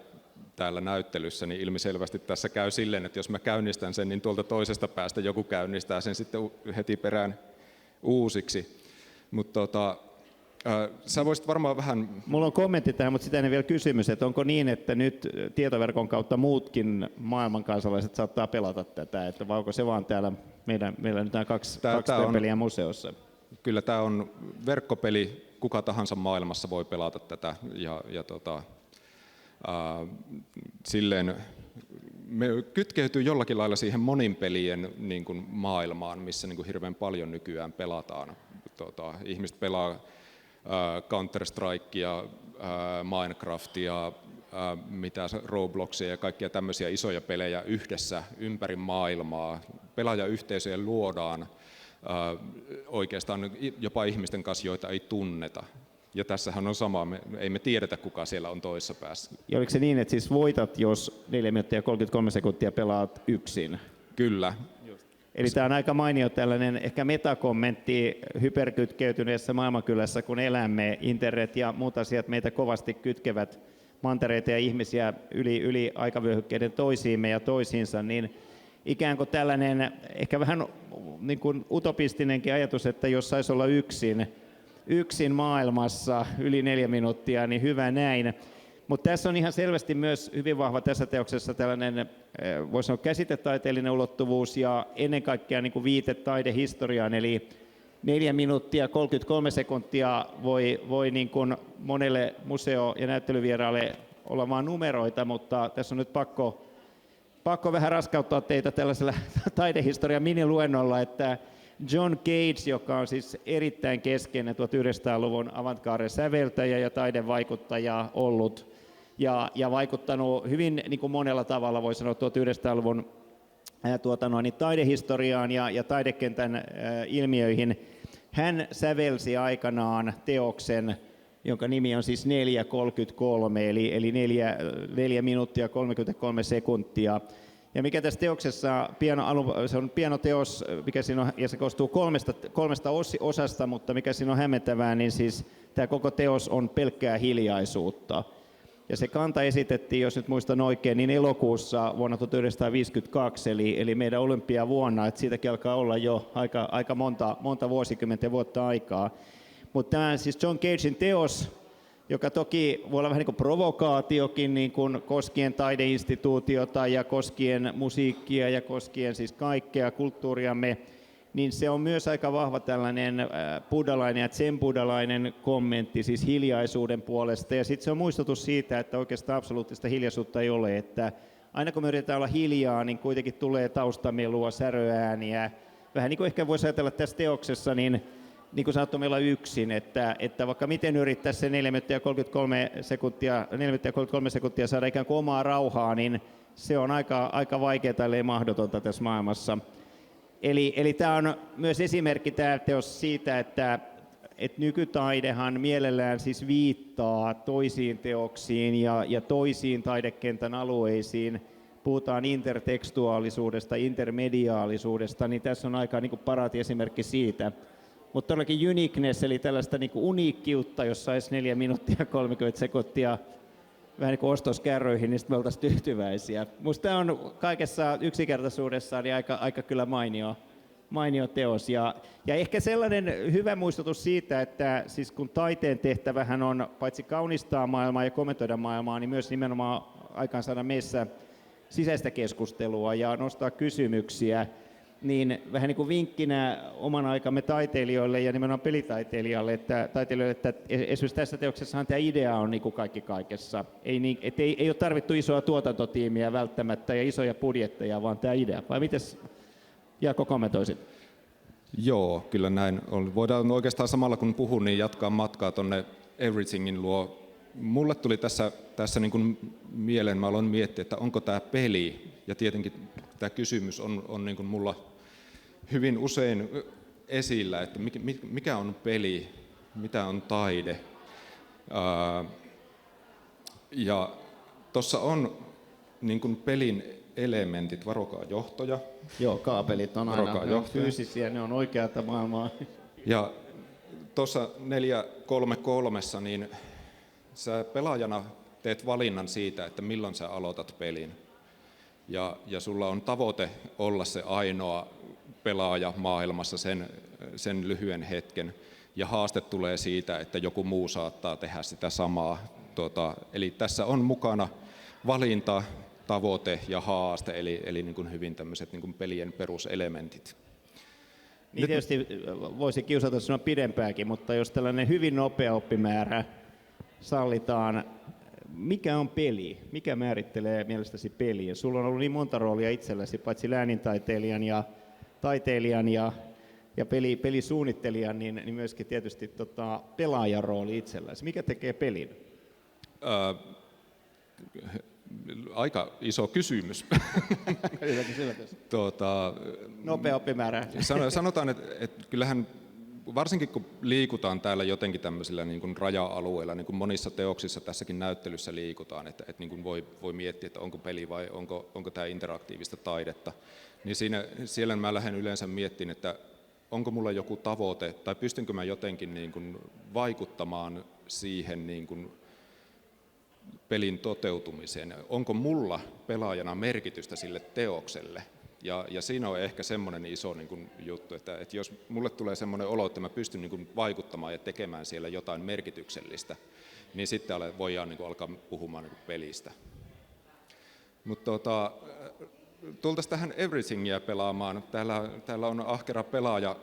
täällä näyttelyssä, niin ilmiselvästi tässä käy silleen, että jos mä käynnistän sen, niin tuolta toisesta päästä joku käynnistää sen sitten heti perään uusiksi. Mutta sä voisit varmaan vähän... Mulla on kommentti tähän, mutta sitä ennen vielä kysymys, että onko niin, että nyt tietoverkon kautta muutkin maailman kansalaiset saattaa pelata tätä, että vai onko se vaan täällä meillä nyt nämä kaksi peliä museossa? Kyllä tämä on verkkopeli, kuka tahansa maailmassa voi pelata tätä silleen me kytkeytyy jollakin lailla siihen monin pelien niin kuin maailmaan, missä niin kuin hirveän paljon nykyään pelataan. Ihmiset pelaa Counter-Strikea, Minecraftia, Robloxia ja kaikkia tämmöisiä isoja pelejä yhdessä ympäri maailmaa. Pelaajayhteisöjä luodaan oikeastaan jopa ihmisten kanssa, joita ei tunneta. Ja tässähän on sama, ei me tiedetä kuka siellä on toisessa päässä. Ja oliko se niin, että siis voitat, jos 4 minuuttia 33 sekuntia pelaat yksin? Kyllä. Eli tämä on aika mainio tällainen ehkä metakommentti hyperkytkeytyneessä maailmankylässä, kun elämme. Internet ja muut asiat meitä kovasti kytkevät mantereita ja ihmisiä yli aikavyöhykkeiden toisiimme ja toisiinsa, niin ikään kuin tällainen ehkä vähän niin kuin utopistinenkin ajatus, että jos saisi olla yksin maailmassa yli 4 minuuttia, niin hyvä näin. Mutta tässä on ihan selvästi myös hyvin vahva tässä teoksessa tällainen, voisi sanoa, käsitetaiteellinen ulottuvuus ja ennen kaikkea niin kuin viite taidehistoriaan, eli 4 minuuttia 33 sekuntia voi niin kuin monelle museo- ja näyttelyvieraalle olla vain numeroita, mutta tässä on nyt pakko vähän raskauttaa teitä tällaisella taidehistorian miniluennolla, että John Cage, joka on siis erittäin keskeinen 1900-luvun avantgarde-säveltäjä ja taidevaikuttaja ollut ja vaikuttanut hyvin niin kuin monella tavalla, voi sanoa 1900-luvun taidehistoriaan ja taidekentän ilmiöihin. Hän sävelsi aikanaan teoksen, jonka nimi on siis 4.33, eli 4 minuuttia 33 sekuntia. Ja mikä tässä teoksessa, se on pianoteos, mikä siinä on, ja se koostuu kolmesta osasta, mutta mikä siinä on hämmentävää, niin siis tämä koko teos on pelkkää hiljaisuutta. Ja se kanta esitettiin, jos nyt muistan oikein, niin elokuussa vuonna 1952, eli meidän olympiavuonna, että siitäkin alkaa olla jo aika monta vuotta aikaa. Mutta tämä siis John Cagen teos, joka toki voi olla vähän niin kuin provokaatiokin niin kuin koskien taideinstituutiota ja koskien musiikkia ja koskien siis kaikkea kulttuuriamme, niin se on myös aika vahva tällainen buddhalainen ja zen-buddhalainen kommentti siis hiljaisuuden puolesta. Ja sitten se on muistutus siitä, että oikeastaan absoluuttista hiljaisuutta ei ole, että aina kun me yritetään olla hiljaa, niin kuitenkin tulee taustamelua, säröääniä. Vähän niin kuin ehkä voisi ajatella tässä teoksessa, niin kuin sanottu, meillä on yksin, että vaikka miten yrittäisi se 4 minuuttia 33 sekuntia saada ikään kuin omaa rauhaa, niin se on aika vaikeaa, ellei mahdotonta tässä maailmassa. Eli tämä on myös esimerkki tämä teos siitä, että nykytaidehan mielellään siis viittaa toisiin teoksiin ja toisiin taidekentän alueisiin. Puhutaan intertekstuaalisuudesta, intermediaalisuudesta, niin tässä on aika niin kuin paraati esimerkki siitä. Mutta todellakin uniqueness, eli tällaista niin kuin uniikkiutta, jos saisi 4 minuuttia 30 sekuntia vähän niin kuin ostoskärryihin, niin sitten me oltaisiin tyytyväisiä. Minusta tämä on kaikessa yksinkertaisuudessaan niin aika kyllä mainio teos. Ja ehkä sellainen hyvä muistutus siitä, että siis kun taiteen tehtävähän on paitsi kaunistaa maailmaa ja kommentoida maailmaa, niin myös nimenomaan aikaansaada meissä sisäistä keskustelua ja nostaa kysymyksiä, niin vähän niin kuin vinkkinä oman aikamme taiteilijoille ja nimenomaan pelitaiteilijoille, että esimerkiksi tässä teoksessahan tämä idea on niin kuin kaikki kaikessa. Ei ole tarvittu isoa tuotantotiimiä välttämättä ja isoja budjetteja, vaan tämä idea. Vai mites Jaakko kommentoisit? Joo, kyllä näin on. Voidaan oikeastaan samalla kun puhun, niin jatkaa matkaa tuonne Everythingin luo. Mulle tuli tässä niin kuin mieleen, mä aloin miettiä, että onko tämä peli, ja tietenkin tämä kysymys on niin kuin mulla hyvin usein esillä, että mikä on peli, mitä on taide. Ja tuossa on niin kuin pelin elementit, varokaa johtoja. Joo, kaapelit on Varokaa aina ne on johtaja. fyysisiä, ne on oikeata maailmaa. Ja tuossa 4-3-3, niin sä pelaajana teet valinnan siitä, että milloin sä aloitat pelin. Ja sulla on tavoite olla se ainoa pelaaja maailmassa sen lyhyen hetken. Ja haaste tulee siitä, että joku muu saattaa tehdä sitä samaa. Eli tässä on mukana valinta, tavoite ja haaste, eli niin kuin hyvin tämmöiset niin kuin pelien peruselementit. Niin tietysti voisi kiusata sanoa pidempääkin, mutta jos tällainen hyvin nopea oppimäärä sallitaan, mikä on peli? Mikä määrittelee mielestäsi peliä? Sulla on ollut niin monta roolia itselläsi, paitsi läänintaiteilijan ja taiteilijan ja pelisuunnittelijan, niin myöskin tietysti pelaajan rooli itselläsi. Mikä tekee pelin? Aika iso kysymys. Nopea oppimäärä. Sanotaan, että kyllähän varsinkin kun liikutaan täällä jotenkin tämmöisillä niin kuin raja-alueilla, niin kuin monissa teoksissa tässäkin näyttelyssä liikutaan, että niin kuin voi miettiä, että onko peli vai onko tämä interaktiivista taidetta, niin siellä mä lähden yleensä miettimään, että onko mulla joku tavoite tai pystynkö mä jotenkin niin kuin vaikuttamaan siihen niin kuin pelin toteutumiseen. Onko mulla pelaajana merkitystä sille teokselle? Ja siinä on ehkä semmoinen iso niin kuin juttu, että jos mulle tulee semmoinen olo, että mä pystyn niin kuin vaikuttamaan ja tekemään siellä jotain merkityksellistä, niin sitten voidaan niin kuin alkaa puhumaan niin kuin pelistä. Mutta tultaisiin tähän Everythingia pelaamaan. Täällä on ahkera pelaaja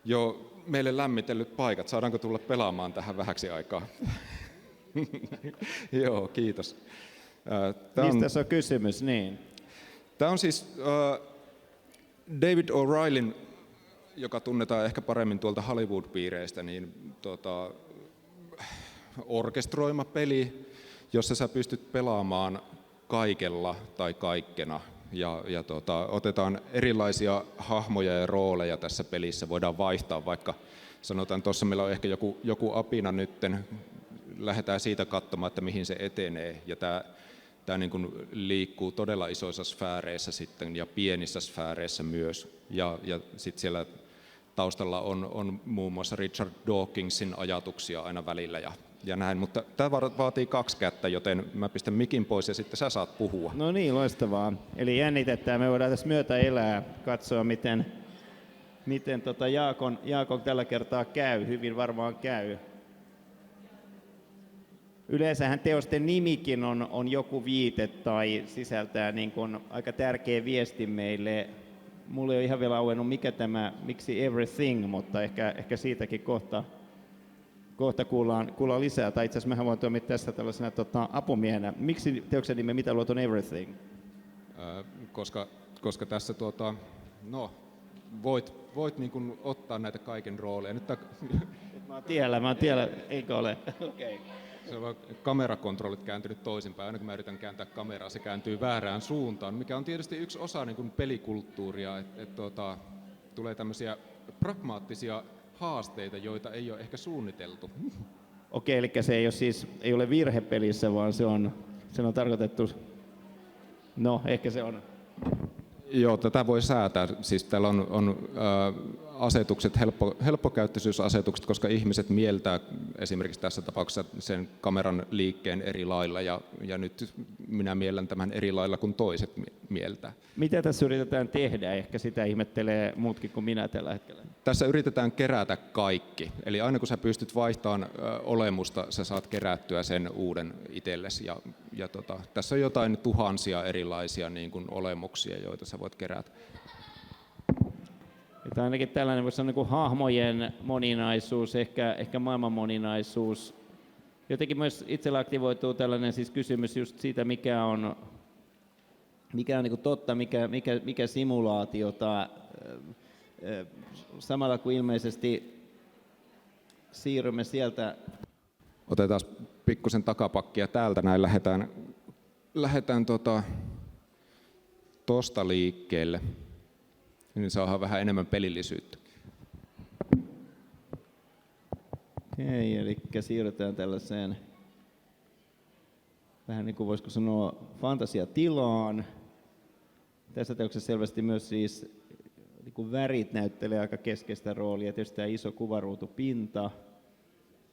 jo meille lämmitellyt paikat. Saadaanko tulla pelaamaan tähän vähäksi aikaa? Joo, kiitos. Mistä tässä on kysymys? Niin. Tämä on siis David O'Reillyn, joka tunnetaan ehkä paremmin tuolta Hollywood-piireistä, niin orkestroima peli, jossa sä pystyt pelaamaan kaikella tai kaikkena. Ja otetaan erilaisia hahmoja ja rooleja tässä pelissä. Voidaan vaihtaa, vaikka sanotaan tuossa meillä on ehkä joku apina nytten. Lähdetään siitä katsomaan, että mihin se etenee. Ja tämä niin kuin liikkuu todella isoissa sfääreissä sitten ja pienissä sfääreissä myös. Ja sitten siellä taustalla on muun muassa Richard Dawkingsin ajatuksia aina välillä ja näin. Mutta tämä vaatii 2 kättä, joten mä pistän mikin pois ja sitten sä saat puhua. No niin, loistavaa. Eli jännitetään. Me voidaan tässä myötä elää, katsoa miten Jaakon tällä kertaa käy. Hyvin varmaan käy. Yleensähän teosten nimikin on joku viite tai sisältää niin kuin aika tärkeä viesti meille. Mulle ei ole ihan vielä auennut, miksi Everything, mutta ehkä siitäkin kohta kuullaan lisää. Tai itse asiassa mehän voin toimia tässä tällaisena apumiehenä. Miksi teoksen nimi Mitä luot on Everything? Koska tässä voit niin kuin ottaa näitä kaiken rooleja. Nyt Mä oon tiellä, eikö ole? Okay. Se on kamerakontrollit kääntynyt toisinpäin. Aina kun mä yritän kääntää kameraa, se kääntyy väärään suuntaan, mikä on tietysti yksi osa niin kuin pelikulttuuria, että tulee tämmöisiä pragmaattisia haasteita, joita ei ole ehkä suunniteltu. Okei, eli se ei ole virhe pelissä, vaan se on tarkoitettu, no ehkä se on. Joo, tätä voi säätää. Siis täällä on asetukset, helppokäyttöisyysasetukset, koska ihmiset mieltää esimerkiksi tässä tapauksessa sen kameran liikkeen eri lailla, ja nyt minä miellän tämän eri lailla kuin toiset mieltää. Mitä tässä yritetään tehdä? Ehkä sitä ihmettelee muutkin kuin minä tällä hetkellä. Tässä yritetään kerätä kaikki. Eli aina kun sä pystyt vaihtamaan olemusta, sä saat kerättyä sen uuden itsellesi. Ja tässä on jotain tuhansia erilaisia niin kuin olemuksia, joita sä voit kerätä. Että ainakin tällainen voisi sanoa niin kuin hahmojen moninaisuus, ehkä maailman moninaisuus. Jotenkin myös itsellä aktivoituu tällainen siis kysymys just siitä, mikä on niin kuin totta, mikä simulaatiota. Samalla kuin ilmeisesti siirrymme sieltä. Otetaan pikkusen takapakkia täältä, näin lähdetään tosta liikkeelle, niin saadaan vähän enemmän pelillisyyttä. Okei, eli siirrytään tällaiseen vähän niin kuin voisiko sanoa fantasiatilaan. Tässä teoksessa selvästi myös siis niin kuin värit näyttelee aika keskeistä roolia. Tietysti tämä iso kuvaruutupinta,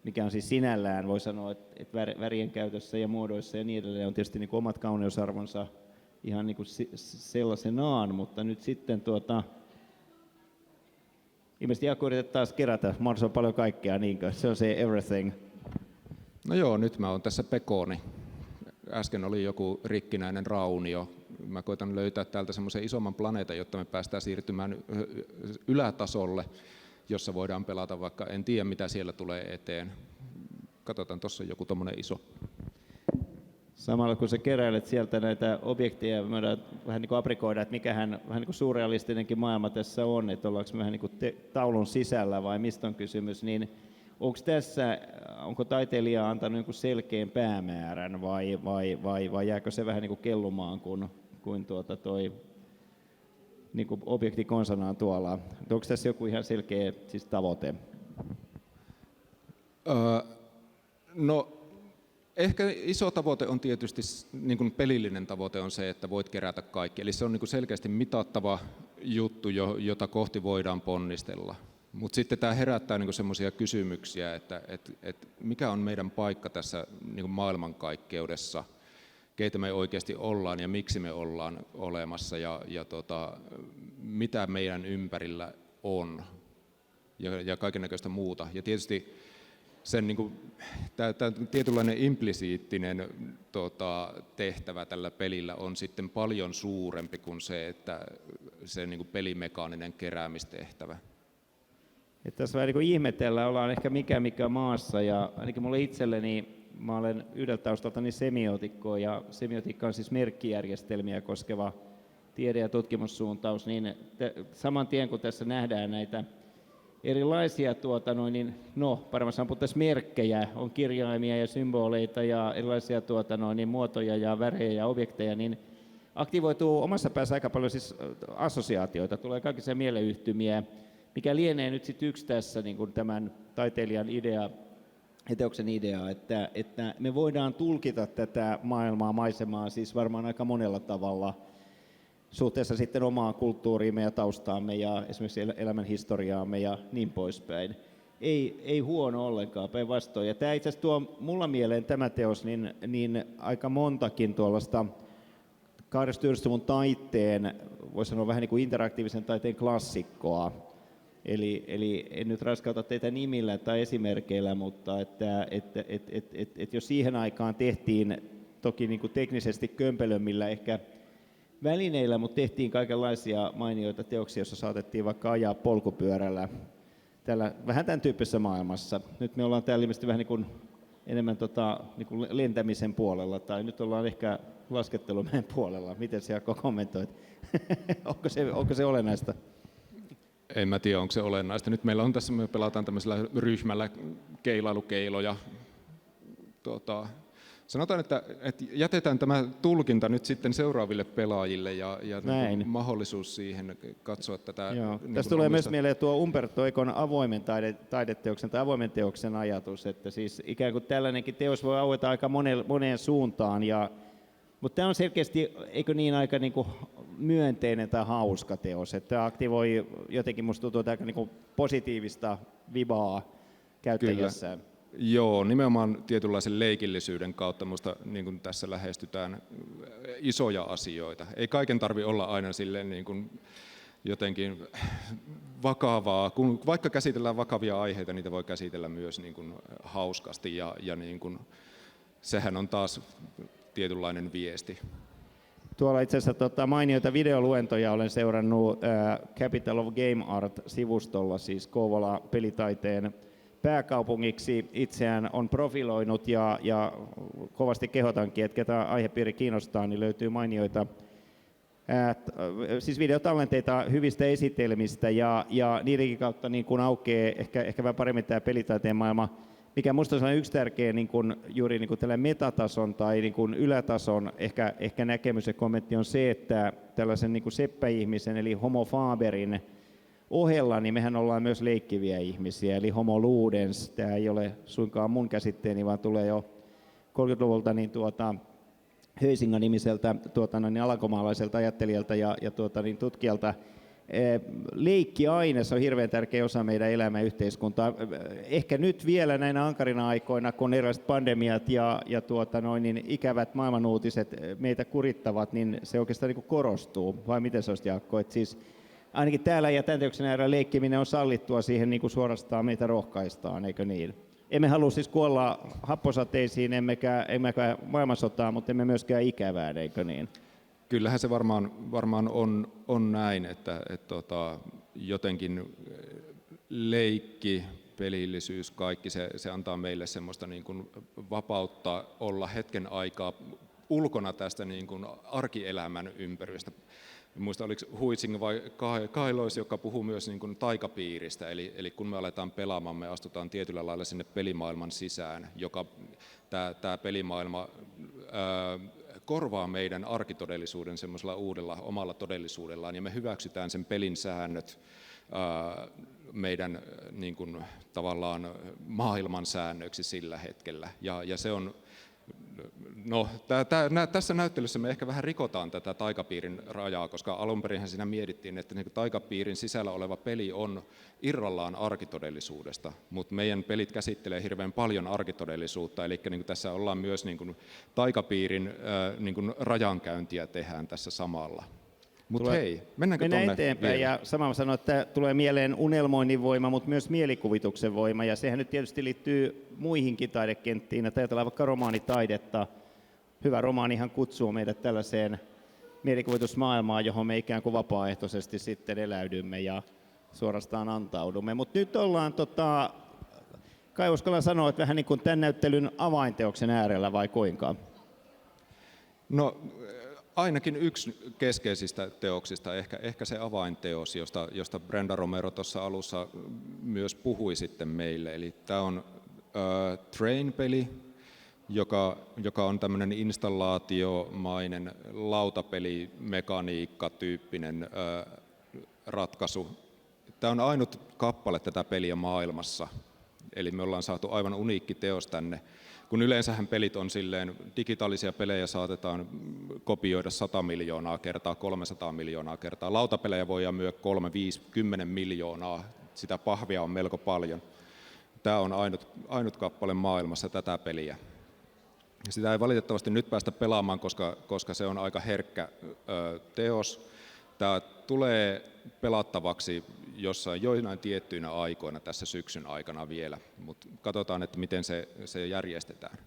mikä on siis sinällään, voi sanoa, että värien käytössä ja muodoissa ja niin edelleen on tietysti niin kuin omat kauneusarvonsa ihan niin kuin sellaisenaan, mutta nyt sitten ilmeisesti Jaakko yritetään taas kerätä mahdollisimman paljon kaikkea, niinkö? Se on se everything. No joo, nyt mä oon tässä Pekoni. Äsken oli joku rikkinäinen raunio. Mä koitan löytää täältä semmoisen isomman planeetan, jotta me päästään siirtymään ylätasolle, jossa voidaan pelata, vaikka en tiedä mitä siellä tulee eteen. Katsotaan, tuossa on joku tommonen iso. Samalla kun sä keräilet sieltä näitä objekteja, me voidaan vähän niin kuin aprikoida, että mikähän vähän niin kuin surrealistinenkin maailma tässä on, että ollaanko me vähän niin kuin taulun sisällä vai mistä on kysymys, niin onko taiteilija antanut jonkun selkeän päämäärän vai jääkö se vähän niin kuin kellumaan, kuin toi niin kuin objekti konsanaan tuolla? Onko tässä joku ihan selkeä siis tavoite? No ehkä iso tavoite on tietysti, niin kuin pelillinen tavoite on se, että voit kerätä kaikki. Eli se on niin kuin selkeästi mitattava juttu, jota kohti voidaan ponnistella. Mutta sitten tämä herättää niin semmoisia kysymyksiä, että mikä on meidän paikka tässä niin maailmankaikkeudessa, keitä me oikeasti ollaan ja miksi me ollaan olemassa ja mitä meidän ympärillä on ja kaikennäköistä muuta. Ja tietysti sen tämä tietynlainen implisiittinen tehtävä tällä pelillä on sitten paljon suurempi kuin se, että se niin kuin pelimekaaninen keräämistehtävä. Että tässä vähän niin kuin ihmetellään, ollaan ehkä mikä maassa, ja ainakin mulle itselleni, mä olen yhdeltä taustaltani semiotikko, ja semiotikka on siis merkkijärjestelmiä koskeva tiede- ja tutkimussuuntaus, niin saman tien kun tässä nähdään näitä erilaisia paremmin sanoen merkkejä, on kirjaimia ja symboleita ja erilaisia muotoja ja värejä ja objekteja, niin aktivoituu omassa päässä aika paljon siis assosiaatioita, tulee kaikisia mieleyhtymiä, mikä lienee nyt sitten yksi tässä niin kuin tämän taiteilijan idea, teoksen idea, että me voidaan tulkita tätä maailmaa, maisemaa siis varmaan aika monella tavalla suhteessa sitten omaan kulttuuriimme ja taustaamme ja esimerkiksi elämän historiaamme ja niin poispäin. Ei huono ollenkaan, päinvastoin. Ja tämä itse asiassa tuo mulla mieleen tämä teos niin aika montakin tuollaista 20. taiteen, voisi sanoa vähän niin kuin interaktiivisen taiteen klassikkoa. Eli en nyt raskauta teitä nimillä tai esimerkkeillä, mutta että jos siihen aikaan tehtiin toki niin kuin teknisesti kömpelömmillä ehkä välineillä, mutta tehtiin kaikenlaisia mainioita teoksia, joissa saatettiin vaikka ajaa polkupyörällä vähän tämän tyyppisessä maailmassa. Nyt me ollaan täällä ilmeisesti vähän niin kuin enemmän niin kuin lentämisen puolella, tai nyt ollaan ehkä laskettelumäen puolella. Miten se Jaakko kommentoit? onko se olennaista? En mä tiedä, onko se olennaista. Nyt meillä on tässä, me pelataan tämmöisellä ryhmällä keilailukeiloja. Sanotaan, että jätetään tämä tulkinta nyt sitten seuraaville pelaajille ja mahdollisuus siihen katsoa tätä. Niin tässä tulee myös mieleen tuo Umberto Econ avoimen taideteoksen tai avoimen teoksen ajatus, että siis ikään kuin tällainenkin teos voi aueta aika moneen suuntaan. Mutta tämä on selkeästi, eikö niin, aika niin kuin myönteinen tai hauska teos, että tämä aktivoi jotenkin, musta tuntuu, aika niin kuin positiivista vibaa käyttäjässään. Joo, nimenomaan tietynlaisen leikillisyyden kautta musta niin kuin tässä lähestytään isoja asioita. Ei kaiken tarvitse olla aina silleen niin kuin jotenkin vakavaa. Kun vaikka käsitellään vakavia aiheita, niitä voi käsitellä myös niin kuin hauskasti ja niin kuin, sehän on taas tietynlainen viesti. Tuolla itse asiassa mainioita videoluentoja olen seurannut Capital of Game Art-sivustolla, siis Kouvola pelitaiteen pääkaupungiksi itseään on profiloinut ja kovasti kehotankin, että ketä aihepiiri kiinnostaa, niin löytyy mainioita siis videotallenteita hyvistä esitelmistä ja niidenkin kautta niin kun aukeaa ehkä vähän paremmin tämä pelitaiteen maailma. mikä minusta on yksi tärkeä niin kuin, juuri niin kuin tällainen metatason tai niin kuin ylätason ehkä näkemys ja kommentti on se, että tällaisen niin kuin seppäihmisen eli homo faberin ohella, niin mehän ollaan myös leikkiviä ihmisiä, eli homo ludens. Tämä ei ole suinkaan mun käsitteeni, vaan tulee jo 30-luvulta niin Höysinga-nimiseltä niin alankomaalaiselta ajattelijalta ja niin tutkijalta. Leikkiaine on hirveän tärkeä osa meidän elämän yhteiskuntaa. Ehkä nyt vielä näinä ankarina aikoina, kun erilaiset pandemiat ja niin ikävät maailmanuutiset meitä kurittavat, niin se oikeastaan niin korostuu. Vai miten se olisi, Jaakko? Et siis ainakin täällä ja tämän teoksen äärellä leikkiminen on sallittua, siihen niin kuin suorastaan meitä rohkaistaan, eikö niin? Emme halua siis kuolla happosateisiin, emmekä maailmansotaan, mutta emme myöskään ikävään, eikö niin? Kyllähän se varmaan on näin, että jotenkin leikki, pelillisyys, kaikki se antaa meille semmoista niin kuin vapautta olla hetken aikaa ulkona tästä niin kuin arkielämän ympäröistä. Muista oliko Huizinga vai Kailois, joka puhuu myös niin kuin taikapiiristä, eli kun me aletaan pelaamaan, me astutaan tietyllä lailla sinne pelimaailman sisään, joka tämä pelimaailma korvaa meidän arkitodellisuuden semmoisella uudella omalla todellisuudellaan, ja me hyväksytään sen pelin säännöt meidän niin kuin, tavallaan maailman säännöiksi sillä hetkellä, ja se on. No, tässä näyttelyssä me ehkä vähän rikotaan tätä taikapiirin rajaa, koska alunperinhän siinä mietittiin, että niin taikapiirin sisällä oleva peli on irrallaan arkitodellisuudesta, mutta meidän pelit käsittelee hirveän paljon arkitodellisuutta, eli niin tässä ollaan myös niin taikapiirin niin rajankäyntiä tehdään tässä samalla. Mutta hei, mennään eteenpäin vielä? Ja samalla sanoa, että tulee mieleen unelmoinnin voima, mutta myös mielikuvituksen voima, ja sehän nyt tietysti liittyy muihinkin taidekenttiin, että ajatellaan vaikka romaanitaidetta. Hyvä romaanihan kutsuu meidät tällaiseen mielikuvitusmaailmaan, johon me ikään kuin vapaaehtoisesti sitten eläydymme ja suorastaan antaudumme. Mutta nyt ollaan, kai uskallan sanoa, että vähän niin kuin tämän näyttelyn avainteoksen äärellä, vai kuinka? No, ainakin yksi keskeisistä teoksista, ehkä se avainteos, josta Brenda Romero tuossa alussa myös puhui sitten meille. Eli tämä on Train-peli, joka on tämmöinen installaatiomainen lautapelimekaniikka-tyyppinen ratkaisu. Tämä on ainut kappale tätä peliä maailmassa, eli me ollaan saatu aivan uniikki teos tänne. Kun yleensähän pelit on silleen, digitaalisia pelejä saatetaan kopioida 100 miljoonaa kertaa, 300 miljoonaa kertaa. Lautapelejä voidaan myydä 3, 5, 10 miljoonaa, sitä pahvia on melko paljon. Tämä on ainut kappale maailmassa tätä peliä. Sitä ei valitettavasti nyt päästä pelaamaan, koska se on aika herkkä teos. Tämä tulee pelattavaksi joinain tiettyinä aikoina tässä syksyn aikana vielä, mutta katsotaan, että miten se järjestetään.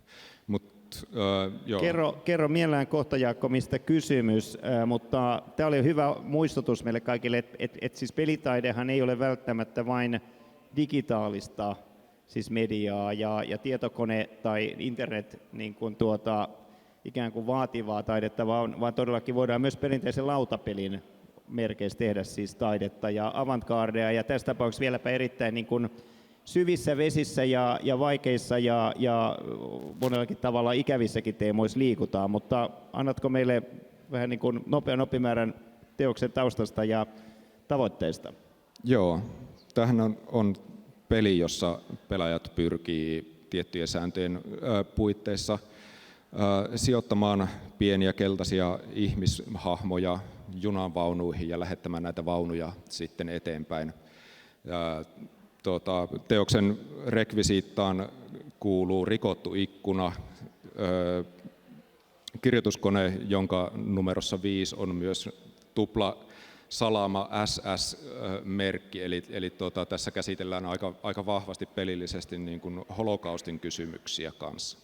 Kerro mielellään kohta, Jaakko, mistä kysymys, mutta tämä oli hyvä muistutus meille kaikille, että siis pelitaidehan ei ole välttämättä vain digitaalista, siis mediaa ja tietokone tai internet niin kuin ikään kuin vaativaa taidetta, vaan todellakin voidaan myös perinteisen lautapelin merkeissä tehdä siis taidetta ja avantgardea, ja tässä tapauksessa vieläpä erittäin niin kuin syvissä vesissä ja vaikeissa ja monellakin tavalla ikävissäkin teemoissa liikutaan, mutta annatko meille vähän niin kuin nopean oppimäärän teoksen taustasta ja tavoitteista? Joo, tämähän on peli, jossa pelaajat pyrkii tiettyjen sääntöjen puitteissa sijoittamaan pieniä keltaisia ihmishahmoja junanvaunuihin ja lähettämään näitä vaunuja sitten eteenpäin. Teoksen rekvisiittaan kuuluu rikottu ikkuna, kirjoituskone, jonka numerossa 5 on myös tupla salama SS-merkki, eli tässä käsitellään aika vahvasti pelillisesti niin kuin holokaustin kysymyksiä kanssa.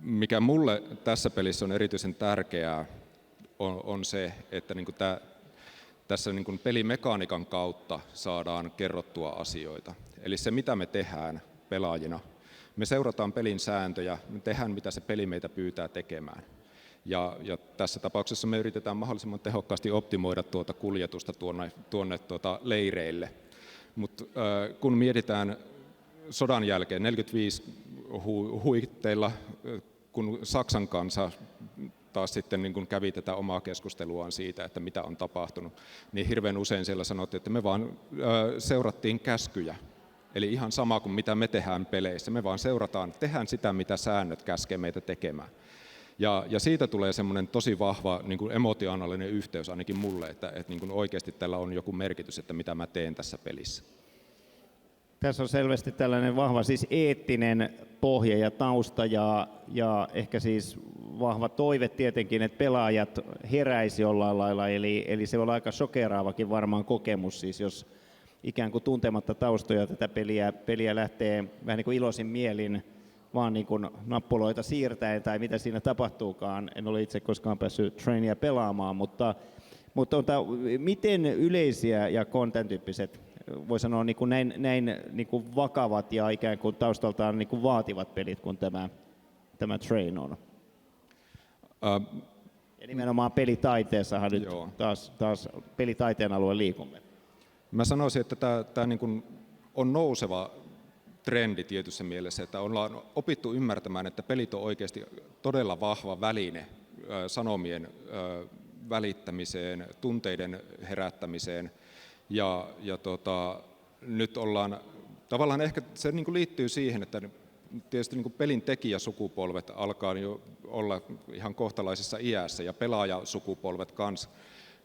Mikä mulle tässä pelissä on erityisen tärkeää, on se, että niin kuin tässä niin kuin pelimekaniikan kautta saadaan kerrottua asioita. Eli se, mitä me tehdään pelaajina, me seurataan pelin sääntöjä, me tehdään, mitä se peli meitä pyytää tekemään. Ja tässä tapauksessa me yritetään mahdollisimman tehokkaasti optimoida tuota kuljetusta tuonne leireille. Mutta kun mietitään sodan jälkeen 45 huitteilla, kun Saksan kansa taas sitten niin kun kävi tätä omaa keskusteluaan siitä, että mitä on tapahtunut, niin hirveän usein siellä sanottiin, että me vaan seurattiin käskyjä. Eli ihan sama kuin mitä me tehdään peleissä, me vaan tehdään sitä, mitä säännöt käskee meitä tekemään. Ja siitä tulee semmoinen tosi vahva niin kuin emotionaalinen yhteys ainakin mulle, että niin kuin oikeasti tällä on joku merkitys, että mitä mä teen tässä pelissä. Tässä on selvästi tällainen vahva siis eettinen pohja ja tausta ja ehkä siis vahva toive tietenkin, että pelaajat heräisi jollain lailla, eli se on aika shokeraavakin varmaan kokemus, siis jos ikään kuin tuntematta taustoja tätä peliä lähtee vähän niin kuin iloisin mielin vaan niin kuin nappuloita siirtäen tai mitä siinä tapahtuukaan. En ole itse koskaan päässyt Trainia pelaamaan, mutta miten yleisiä ja tämän tyyppiset, voi sanoa niin kuin näin niin kuin vakavat ja ikään kuin taustaltaan niin kuin vaativat pelit kuin tämä Train on? Ja nimenomaan pelitaiteessahan nyt taas pelitaiteen alueen liikumme. Mä sanoisin, että tämä niin kuin on nouseva trendi tietyssä mielessä, että ollaan opittu ymmärtämään, että pelit on oikeasti todella vahva väline sanomien välittämiseen, tunteiden herättämiseen. Nyt ollaan, tavallaan ehkä se niin kuin liittyy siihen, että tietysti niin kuin pelin tekijäsukupolvet alkaa jo olla ihan kohtalaisessa iässä ja pelaajasukupolvet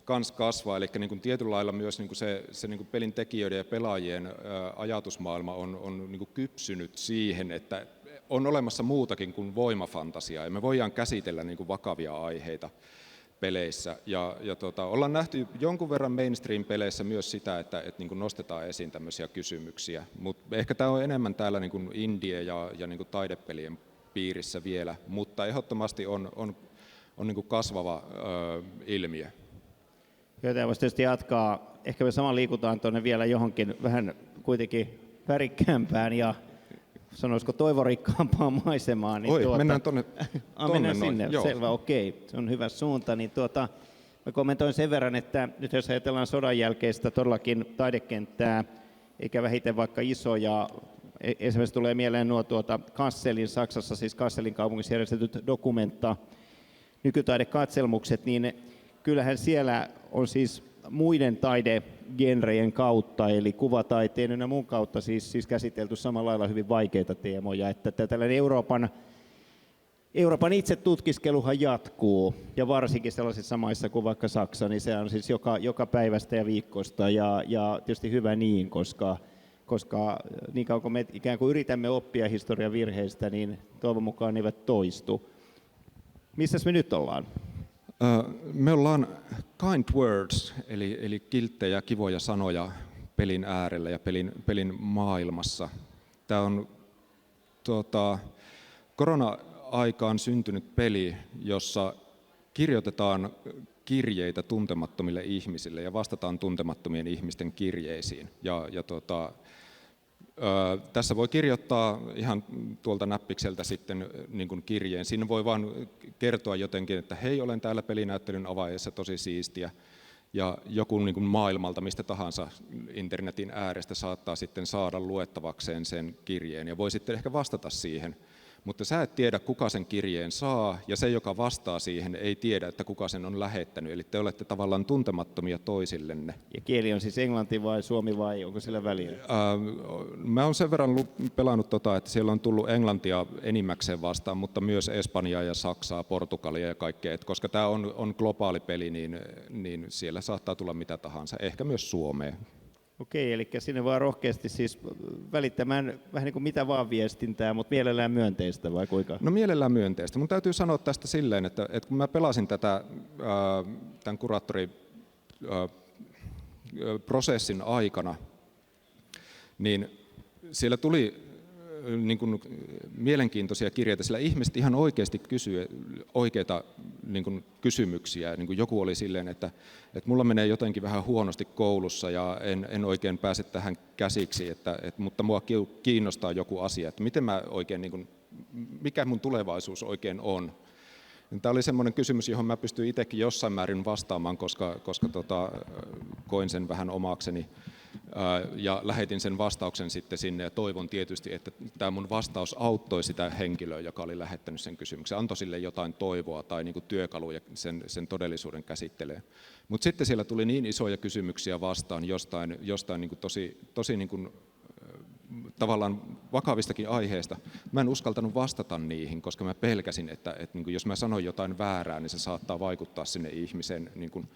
kans kasvaa, eli niin kuin tietyllä lailla myös niin kuin se niin kuin pelin tekijöiden ja pelaajien ajatusmaailma on niin kuin kypsynyt siihen, että on olemassa muutakin kuin voimafantasiaa, ja me voidaan käsitellä niin kuin vakavia aiheita peleissä. Ollaan nähty jonkun verran mainstream-peleissä myös sitä, että niin kuin nostetaan esiin tämmöisiä kysymyksiä, mutta ehkä tämä on enemmän täällä niin kuin indie- ja niin kuin taidepelien piirissä vielä, mutta ehdottomasti on niin kuin kasvava ilmiö. Tämä voisi tietysti jatkaa. Ehkä me sama liikutaan tuonne vielä johonkin vähän kuitenkin värikkäämpään ja sanoisiko toivorikkaampaan maisemaan. Niin mennään tuonne mennään sinne, joo. Selvä, okei. Se on hyvä suunta. Niin mä kommentoin sen verran, että nyt jos ajatellaan sodan jälkeistä todellakin taidekenttää, eikä vähiten vaikka isoja, esimerkiksi tulee mieleen nuo Kasselin, Saksassa siis Kasselin kaupungissa järjestetyt Documenta, nykytaidekatselmukset, niin kyllähän siellä on siis muiden taidegenrejen kautta, eli kuvataiteen ja muun kautta siis käsitelty samalla lailla hyvin vaikeita teemoja, että tällainen Euroopan itse tutkiskeluhan jatkuu, ja varsinkin sellaisissa maissa kuin vaikka Saksa, niin se on siis joka päivästä ja viikkoista, ja tietysti hyvä niin, koska niin kauan kuin me ikään kuin yritämme oppia historian virheistä, niin toivon mukaan ne eivät toistu. Missäs me nyt ollaan? Me ollaan kind words, eli kilttejä, kivoja sanoja pelin äärellä ja pelin maailmassa. Tämä on korona-aikaan syntynyt peli, jossa kirjoitetaan kirjeitä tuntemattomille ihmisille ja vastataan tuntemattomien ihmisten kirjeisiin. Tässä voi kirjoittaa ihan tuolta näppikseltä sitten niin kuin kirjeen. Siinä voi vaan kertoa jotenkin, että hei, olen täällä pelinäyttelyn avaajassa, tosi siistiä. Ja joku niin kuin maailmalta, mistä tahansa internetin äärestä saattaa sitten saada luettavakseen sen kirjeen ja voi sitten ehkä vastata siihen. Mutta sä et tiedä, kuka sen kirjeen saa, ja se, joka vastaa siihen, ei tiedä, että kuka sen on lähettänyt. Eli te olette tavallaan tuntemattomia toisillenne. Ja kieli on siis englanti vai suomi vai onko sillä väliä? Mä oon sen verran pelannut, että siellä on tullut englantia enimmäkseen vastaan, mutta myös Espanjaa ja Saksaa, Portugalia ja kaikkea. Et koska tämä on globaali peli, niin siellä saattaa tulla mitä tahansa, ehkä myös Suomeen. Okei, eli sinne vaan rohkeasti siis välittämään vähän niin kuin mitä vaan viestintää, mutta mielellään myönteistä vai kuinka? No mielellään myönteistä. Mun täytyy sanoa tästä silleen, että kun mä pelasin tämän kuraattoriprosessin aikana, niin siellä tuli niin kuin mielenkiintoisia kirjeitä, sillä ihmiset ihan oikeasti kysyivät oikeita niin kuin kysymyksiä. Niin kuin joku oli silleen, että mulla menee jotenkin vähän huonosti koulussa ja en oikein pääse tähän käsiksi, mutta mua kiinnostaa joku asia, että miten mä oikein, niin kuin, mikä mun tulevaisuus oikein on. Tämä oli semmoinen kysymys, johon mä pystyin itsekin jossain määrin vastaamaan, koska koin sen vähän omakseni. ja lähetin sen vastauksen sitten sinne ja toivon tietysti, että tämä mun vastaus auttoi sitä henkilöä, joka oli lähettänyt sen kysymyksen, antoi sille jotain toivoa tai niin kuin työkaluja sen todellisuuden käsittelee. Mutta sitten siellä tuli niin isoja kysymyksiä vastaan jostain niin kuin tosi niin kuin, tavallaan vakavistakin aiheista. Mä en uskaltanut vastata niihin, koska mä pelkäsin, että niin kuin jos mä sanon jotain väärää, niin se saattaa vaikuttaa sinne ihmisen niin kuin,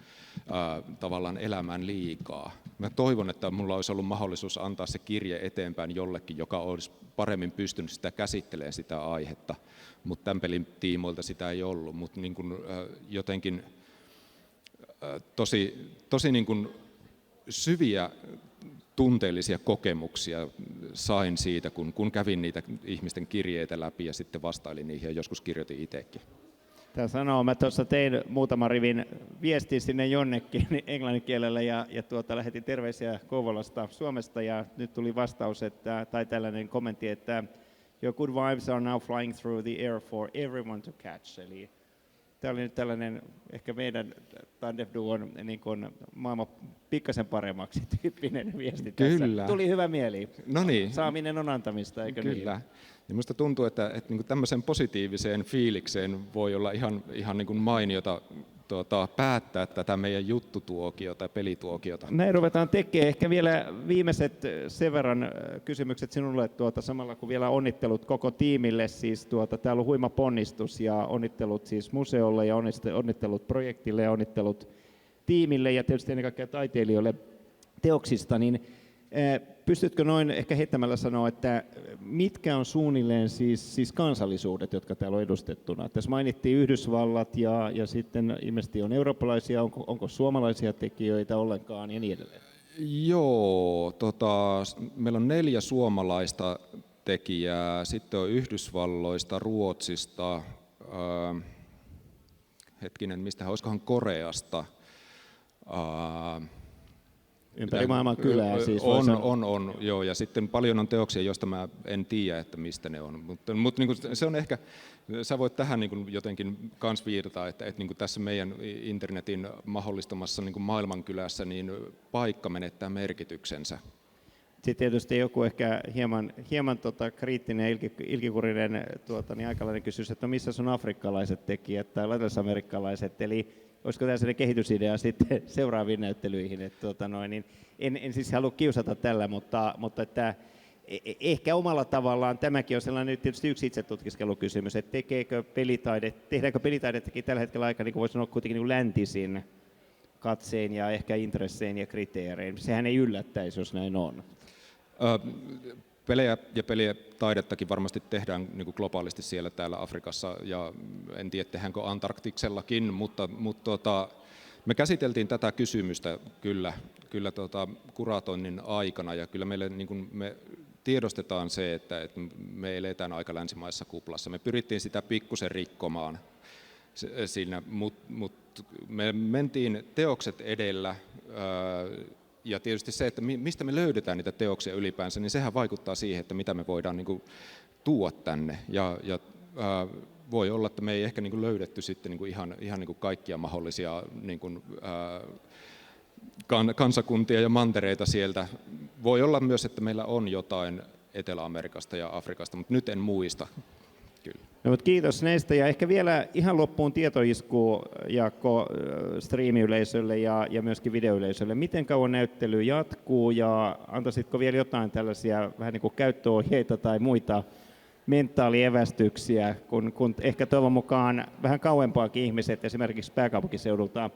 tavallaan elämään liikaa. Mä toivon, että mulla olisi ollut mahdollisuus antaa se kirje eteenpäin jollekin, joka olisi paremmin pystynyt sitä käsittelemään sitä aihetta, mutta tämän pelin tiimoilta sitä ei ollut. Mutta niin kuin, jotenkin tosi niin kuin syviä tunteellisia kokemuksia sain siitä, kun kävin niitä ihmisten kirjeitä läpi ja sitten vastailin niihin ja joskus kirjoitin itsekin. Tämä sanoo, mä tuossa tein muutaman rivin viestin sinne jonnekin englannin kielellä ja lähetin terveisiä Kouvolasta Suomesta ja nyt tuli vastaus, tai tällainen kommentti, että your good vibes are now flying through the air for everyone to catch. Eli tämä oli nyt tällainen ehkä meidän Tandem-duon niin kuin maailman pikkasen paremmaksi tyyppinen viesti tässä. Kyllä. Tuli hyvä mieli. No niin. Saaminen on antamista, eikö niin? Kyllä. Ja minusta tuntuu, että niin kuin tämmöiseen positiiviseen fiilikseen voi olla ihan niin kuin mainiota päättää tätä meidän juttutuokiota ja pelituokiota. Näin ruvetaan tekemään. Ehkä vielä viimeiset sen verran kysymykset sinulle samalla kun vielä onnittelut koko tiimille. Siis täällä on huima ponnistus ja onnittelut siis museolle ja onnittelut projektille ja onnittelut tiimille ja tietysti ennen kaikkea taiteilijoille teoksista. Niin pystytkö noin ehkä heittämällä sanoa, että mitkä on suunnilleen siis kansallisuudet, jotka täällä on edustettuna? Tässä mainittiin Yhdysvallat ja sitten ilmeisesti on eurooppalaisia, onko suomalaisia tekijöitä ollenkaan ja niin edelleen? Joo, meillä on 4 suomalaista tekijää, sitten on Yhdysvalloista, Ruotsista, olisikohan Koreasta, ympäri maailman kylää siis. On, joo, ja sitten paljon on teoksia, joista mä en tiedä, että mistä ne on, mutta niin kuin se on ehkä, sä voit tähän niin kuin jotenkin kans viitata, että niin kuin tässä meidän internetin mahdollistamassa niin kuin maailmankylässä, niin paikka menettää merkityksensä. Sitten tietysti joku ehkä hieman kriittinen ja ilkikurinen niin aikalainen kysymys, että missä on afrikkalaiset tekijät tai latinalaisamerikkalaiset, eli olisiko tämä sellainen kehitysidea sitten seuraaviin näyttelyihin? Niin en siis halua kiusata tällä, mutta että ehkä omalla tavallaan tämäkin on sellainen tietysti yksi itsetutkiskelukysymys, että tehdäänkö pelitaidettakin tällä hetkellä aika, niin kuin voisi sanoa, kuitenkin niin läntisin katsein ja ehkä intressein ja kriteerein. Sehän ei yllättäisi, jos näin on. Pelejä ja pelitaidettakin varmasti tehdään niin kuin globaalisti siellä täällä Afrikassa, ja en tiedä tehdäänkö Antarktiksellakin, mutta me käsiteltiin tätä kysymystä kyllä kuratoinnin aikana, ja kyllä me tiedostetaan se, että me eletään aika länsimaisessa kuplassa. Me pyrittiin sitä pikkusen rikkomaan siinä, mutta me mentiin teokset edellä, ja tietysti se, että mistä me löydetään niitä teoksia ylipäänsä, niin sehän vaikuttaa siihen, että mitä me voidaan niin kuin tuoda tänne. Ja voi olla, että me ei ehkä niin kuin löydetty sitten niin kuin ihan niin kuin kaikkia mahdollisia niin kuin, kansakuntia ja mantereita sieltä. Voi olla myös, että meillä on jotain Etelä-Amerikasta ja Afrikasta, mutta nyt en muista. Kyllä. No, mutta kiitos näistä ja ehkä vielä ihan loppuun tietoisku Jaakko striimiyleisölle ja myöskin videoyleisölle. Miten kauan näyttely jatkuu ja antaisitko vielä jotain tällaisia vähän niin kuin käyttöohjeita tai muita mentaalievästyksiä, kun ehkä toivon mukaan vähän kauempaakin ihmiset esimerkiksi pääkaupunkiseudulta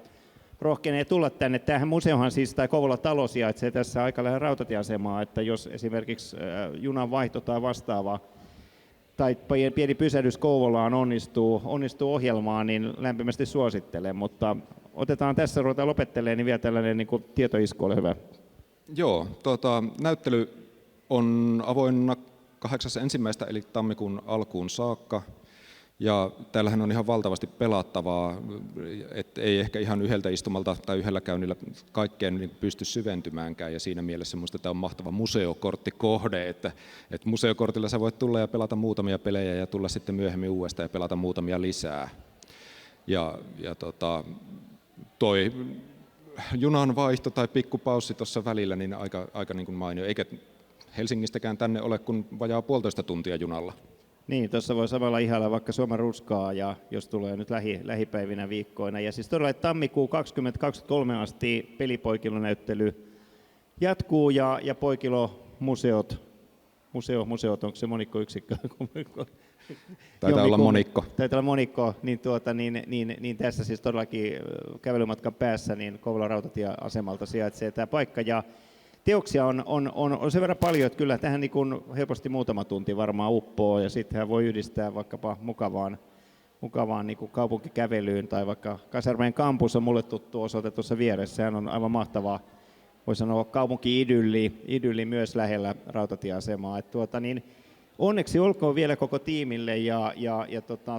rohkenee tulla tänne. Tämähän museohan siis, tai Kouvolan talo sijaitsee tässä aika lähellä rautatieasemaa, että jos esimerkiksi junan vaihto tai vastaava tai pieni pysähdys Kouvolaan onnistuu ohjelmaan, niin lämpimästi suosittelen, mutta otetaan tässä, ruvetaan lopettelemaan, niin vielä tällainen niin kuin tietoisku, ole hyvä. Joo, näyttely on avoinna 8.1. eli tammikuun alkuun saakka, ja täällähän on ihan valtavasti pelattavaa, että ei ehkä ihan yhdeltä istumalta tai yhdellä käynnillä kaikkeen niin pysty syventymäänkään, ja siinä mielessä minusta tämä on mahtava museokorttikohde, että museokortilla sä voit tulla ja pelata muutamia pelejä ja tulla sitten myöhemmin uudestaan ja pelata muutamia lisää. Ja toi junan vaihto tai pikkupaussi tuossa välillä, niin aika niin kuin mainio. Eikä Helsingistäkään tänne ole kuin vajaa 1,5 tuntia junalla. Niin, tuossa voi samalla ihailla vaikka Suomen ruskaa, ja jos tulee nyt lähipäivinä viikkoina. Ja siis todella tammikuu 2023 asti pelipoikilonäyttely jatkuu, ja poikilomuseot, onko se monikkoyksikkö? Taitaa olla monikko. Taitaa olla monikko, niin tässä siis todellakin kävelymatkan päässä niin Kouvolan rautatieasemalta sijaitsee tämä paikka. Ja teoksia on sen verran paljon, että kyllä tähän niin kuin helposti muutama tunti varmaan uppoo, ja sittenhän voi yhdistää vaikkapa mukavaan niin kuin kaupunkikävelyyn, tai vaikka Kasarmeen kampus on mulle tuttu osoite tuossa vieressä. Sehän on aivan mahtavaa, voi sanoa kaupunki-idylli myös lähellä rautatieasemaa. Onneksi olkoon vielä koko tiimille, ja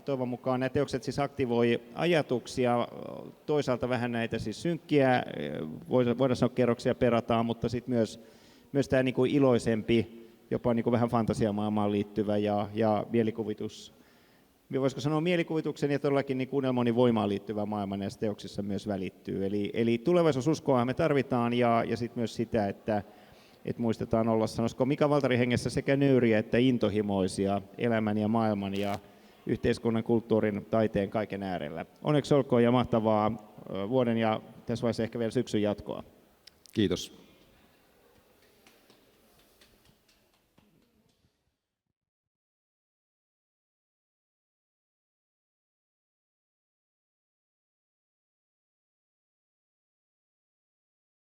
toivon mukaan nämä teokset siis aktivoi ajatuksia, toisaalta vähän näitä siis synkkiä, voidaan sanoa kerroksia perataan, mutta sitten myös tämä niin kuin iloisempi, jopa niin kuin vähän fantasiamaailmaan liittyvä ja mielikuvitus, voisiko sanoa mielikuvituksen ja todellakin niin unelmoinnin voimaan liittyvä maailma näissä teoksissa myös välittyy. Eli tulevaisuususkoa me tarvitaan, ja sitten myös sitä, että muistetaan olla, sanoisiko Mika Valtarin hengessä sekä nöyriä että intohimoisia elämän ja maailman ja yhteiskunnan, kulttuurin, taiteen kaiken äärellä. Onneksi olkoon ja mahtavaa vuoden ja tässä vaiheessa ehkä vielä syksyn jatkoa. Kiitos.